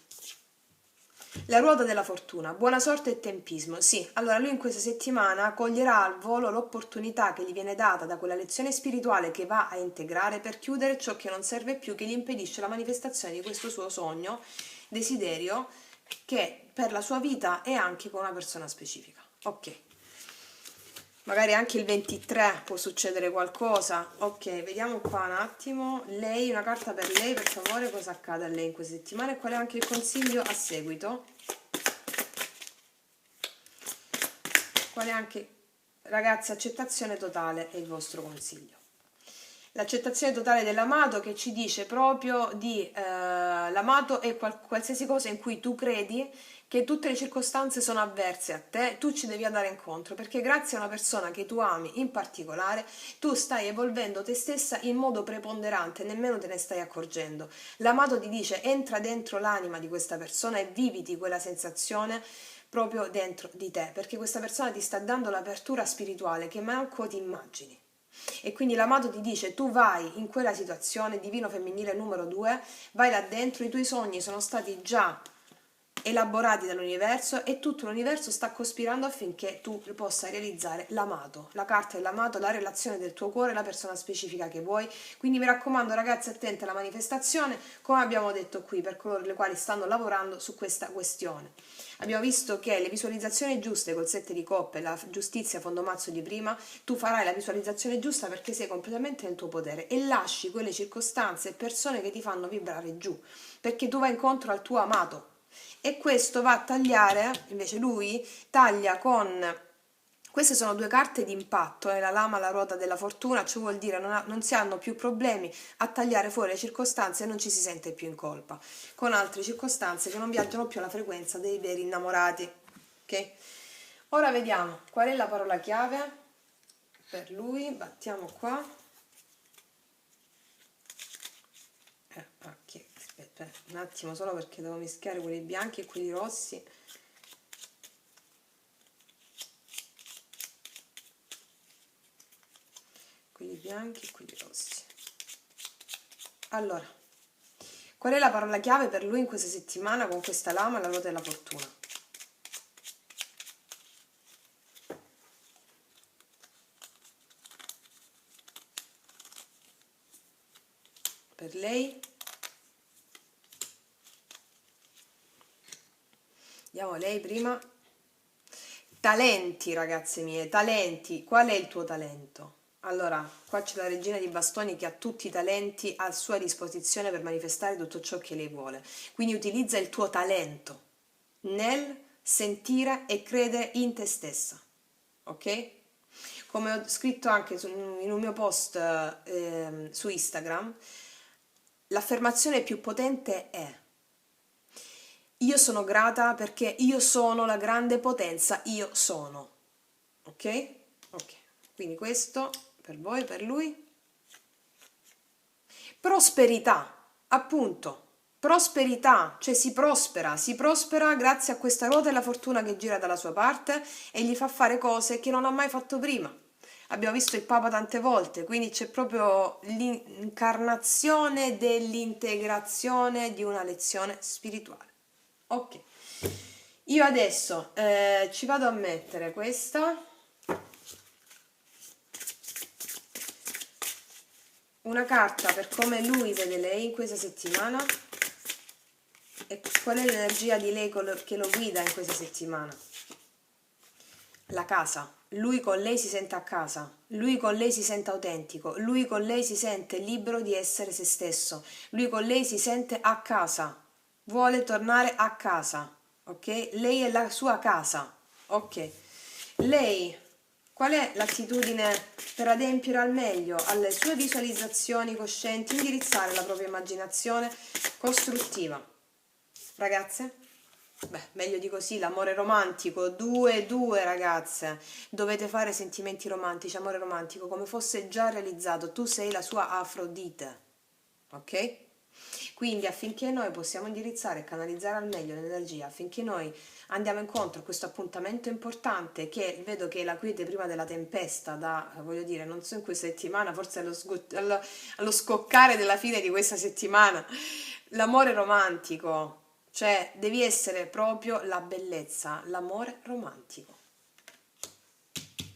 Speaker 1: La ruota della fortuna, buona sorte e tempismo. Sì, allora lui in questa settimana coglierà al volo l'opportunità che gli viene data da quella lezione spirituale che va a integrare per chiudere ciò che non serve più, che gli impedisce la manifestazione di questo suo sogno, desiderio, che per la sua vita è anche con una persona specifica. Ok. Magari anche il 23 può succedere qualcosa. Ok, vediamo qua un attimo. Lei, una carta per lei, per favore, cosa accade a lei in questa settimana e qual è anche il consiglio a seguito. Qual è anche, ragazzi, accettazione totale è il vostro consiglio. L'accettazione totale dell'amato che ci dice proprio di l'amato è qualsiasi cosa in cui tu credi che tutte le circostanze sono avverse a te, tu ci devi andare incontro, perché grazie a una persona che tu ami in particolare, tu stai evolvendo te stessa in modo preponderante, nemmeno te ne stai accorgendo. L'amato ti dice entra dentro l'anima di questa persona e viviti quella sensazione proprio dentro di te, perché questa persona ti sta dando l'apertura spirituale che manco ti immagini. E quindi l'amato ti dice tu vai in quella situazione, divino femminile numero 2, vai là dentro, i tuoi sogni sono stati già elaborati dall'universo e tutto l'universo sta cospirando affinché tu possa realizzare l'amato, la carta dell'amato, la relazione del tuo cuore, la persona specifica che vuoi. Quindi mi raccomando ragazzi, attenti alla manifestazione, come abbiamo detto qui per coloro le quali stanno lavorando su questa questione. Abbiamo visto che le visualizzazioni giuste col 7 di coppe, la giustizia fondomazzo di prima, tu farai la visualizzazione giusta perché sei completamente nel tuo potere e lasci quelle circostanze e persone che ti fanno vibrare giù, perché tu vai incontro al tuo amato. E questo va a tagliare, invece lui taglia con Queste sono due carte di impatto, la lama, la ruota della fortuna, ciò vuol dire non si hanno più problemi a tagliare fuori le circostanze e non ci si sente più in colpa, con altre circostanze che non viaggiano più alla frequenza dei veri innamorati. Ok? Ora vediamo qual è la parola chiave per lui, battiamo qua. Ok, aspetta un attimo solo perché devo mischiare quelli bianchi e quelli rossi. Quelli bianchi e quelli rossi. Allora, qual è la parola chiave per lui in questa settimana con questa lama e la ruota della fortuna? Per lei? Vediamo lei prima. Talenti, ragazze mie, talenti. Qual è il tuo talento? Allora, qua c'è la regina di bastoni che ha tutti i talenti a sua disposizione per manifestare tutto ciò che lei vuole. Quindi utilizza il tuo talento nel sentire e credere in te stessa. Ok? Come ho scritto anche in un mio post su Instagram, l'affermazione più potente è: io sono grata perché io sono la grande potenza, io sono. Ok? Ok. Quindi questo per voi, per lui. Prosperità, appunto. Prosperità, cioè si prospera grazie a questa ruota della fortuna che gira dalla sua parte e gli fa fare cose che non ha mai fatto prima. Abbiamo visto il Papa tante volte, quindi c'è proprio l'incarnazione dell'integrazione di una lezione spirituale. Ok, io adesso ci vado a mettere questa, una carta per come lui vede lei in questa settimana e qual è l'energia di lei che lo guida in questa settimana. La casa, lui con lei si sente a casa, lui con lei si sente autentico, lui con lei si sente libero di essere se stesso, lui con lei si sente a casa, vuole tornare a casa, ok? Lei è la sua casa, ok? Lei, qual è l'attitudine per adempiere al meglio alle sue visualizzazioni coscienti, indirizzare la propria immaginazione costruttiva? Ragazze? Beh, meglio di così, l'amore romantico, 2-2 ragazze, dovete fare sentimenti romantici, amore romantico, come fosse già realizzato, tu sei la sua Afrodite, ok? Quindi affinché noi possiamo indirizzare e canalizzare al meglio l'energia, affinché noi andiamo incontro a questo appuntamento importante che vedo che è la quiete prima della tempesta, voglio dire, non so in questa settimana, forse allo scoccare della fine di questa settimana, l'amore romantico. Cioè, devi essere proprio la bellezza, l'amore romantico.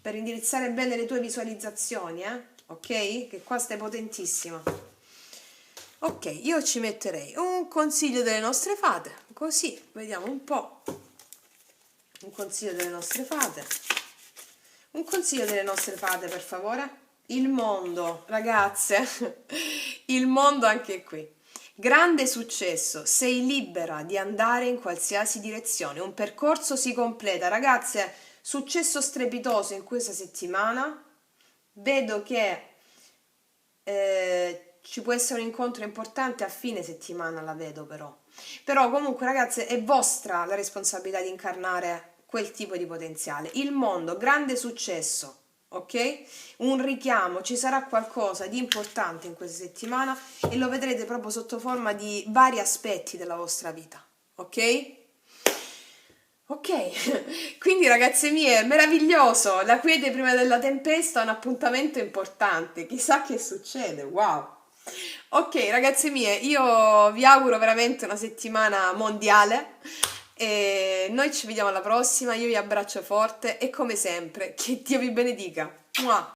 Speaker 1: Per indirizzare bene le tue visualizzazioni, ok? Che qua stai potentissima. Ok, io ci metterei un consiglio delle nostre fate, così vediamo un po'. Un consiglio delle nostre fate. Un consiglio delle nostre fate, per favore. Il mondo, ragazze, il mondo anche qui. Grande successo, sei libera di andare in qualsiasi direzione, un percorso si completa, ragazze, successo strepitoso in questa settimana, vedo che ci può essere un incontro importante a fine settimana, la vedo però comunque ragazze è vostra la responsabilità di incarnare quel tipo di potenziale, il mondo, grande successo. Ok? Un richiamo, ci sarà qualcosa di importante in questa settimana e lo vedrete proprio sotto forma di vari aspetti della vostra vita, ok? Ok, quindi ragazze mie, meraviglioso, la quiete prima della tempesta è un appuntamento importante, chissà che succede, wow! Ok, ragazze mie, io vi auguro veramente una settimana mondiale e noi ci vediamo alla prossima, io vi abbraccio forte e come sempre, che Dio vi benedica. Mua!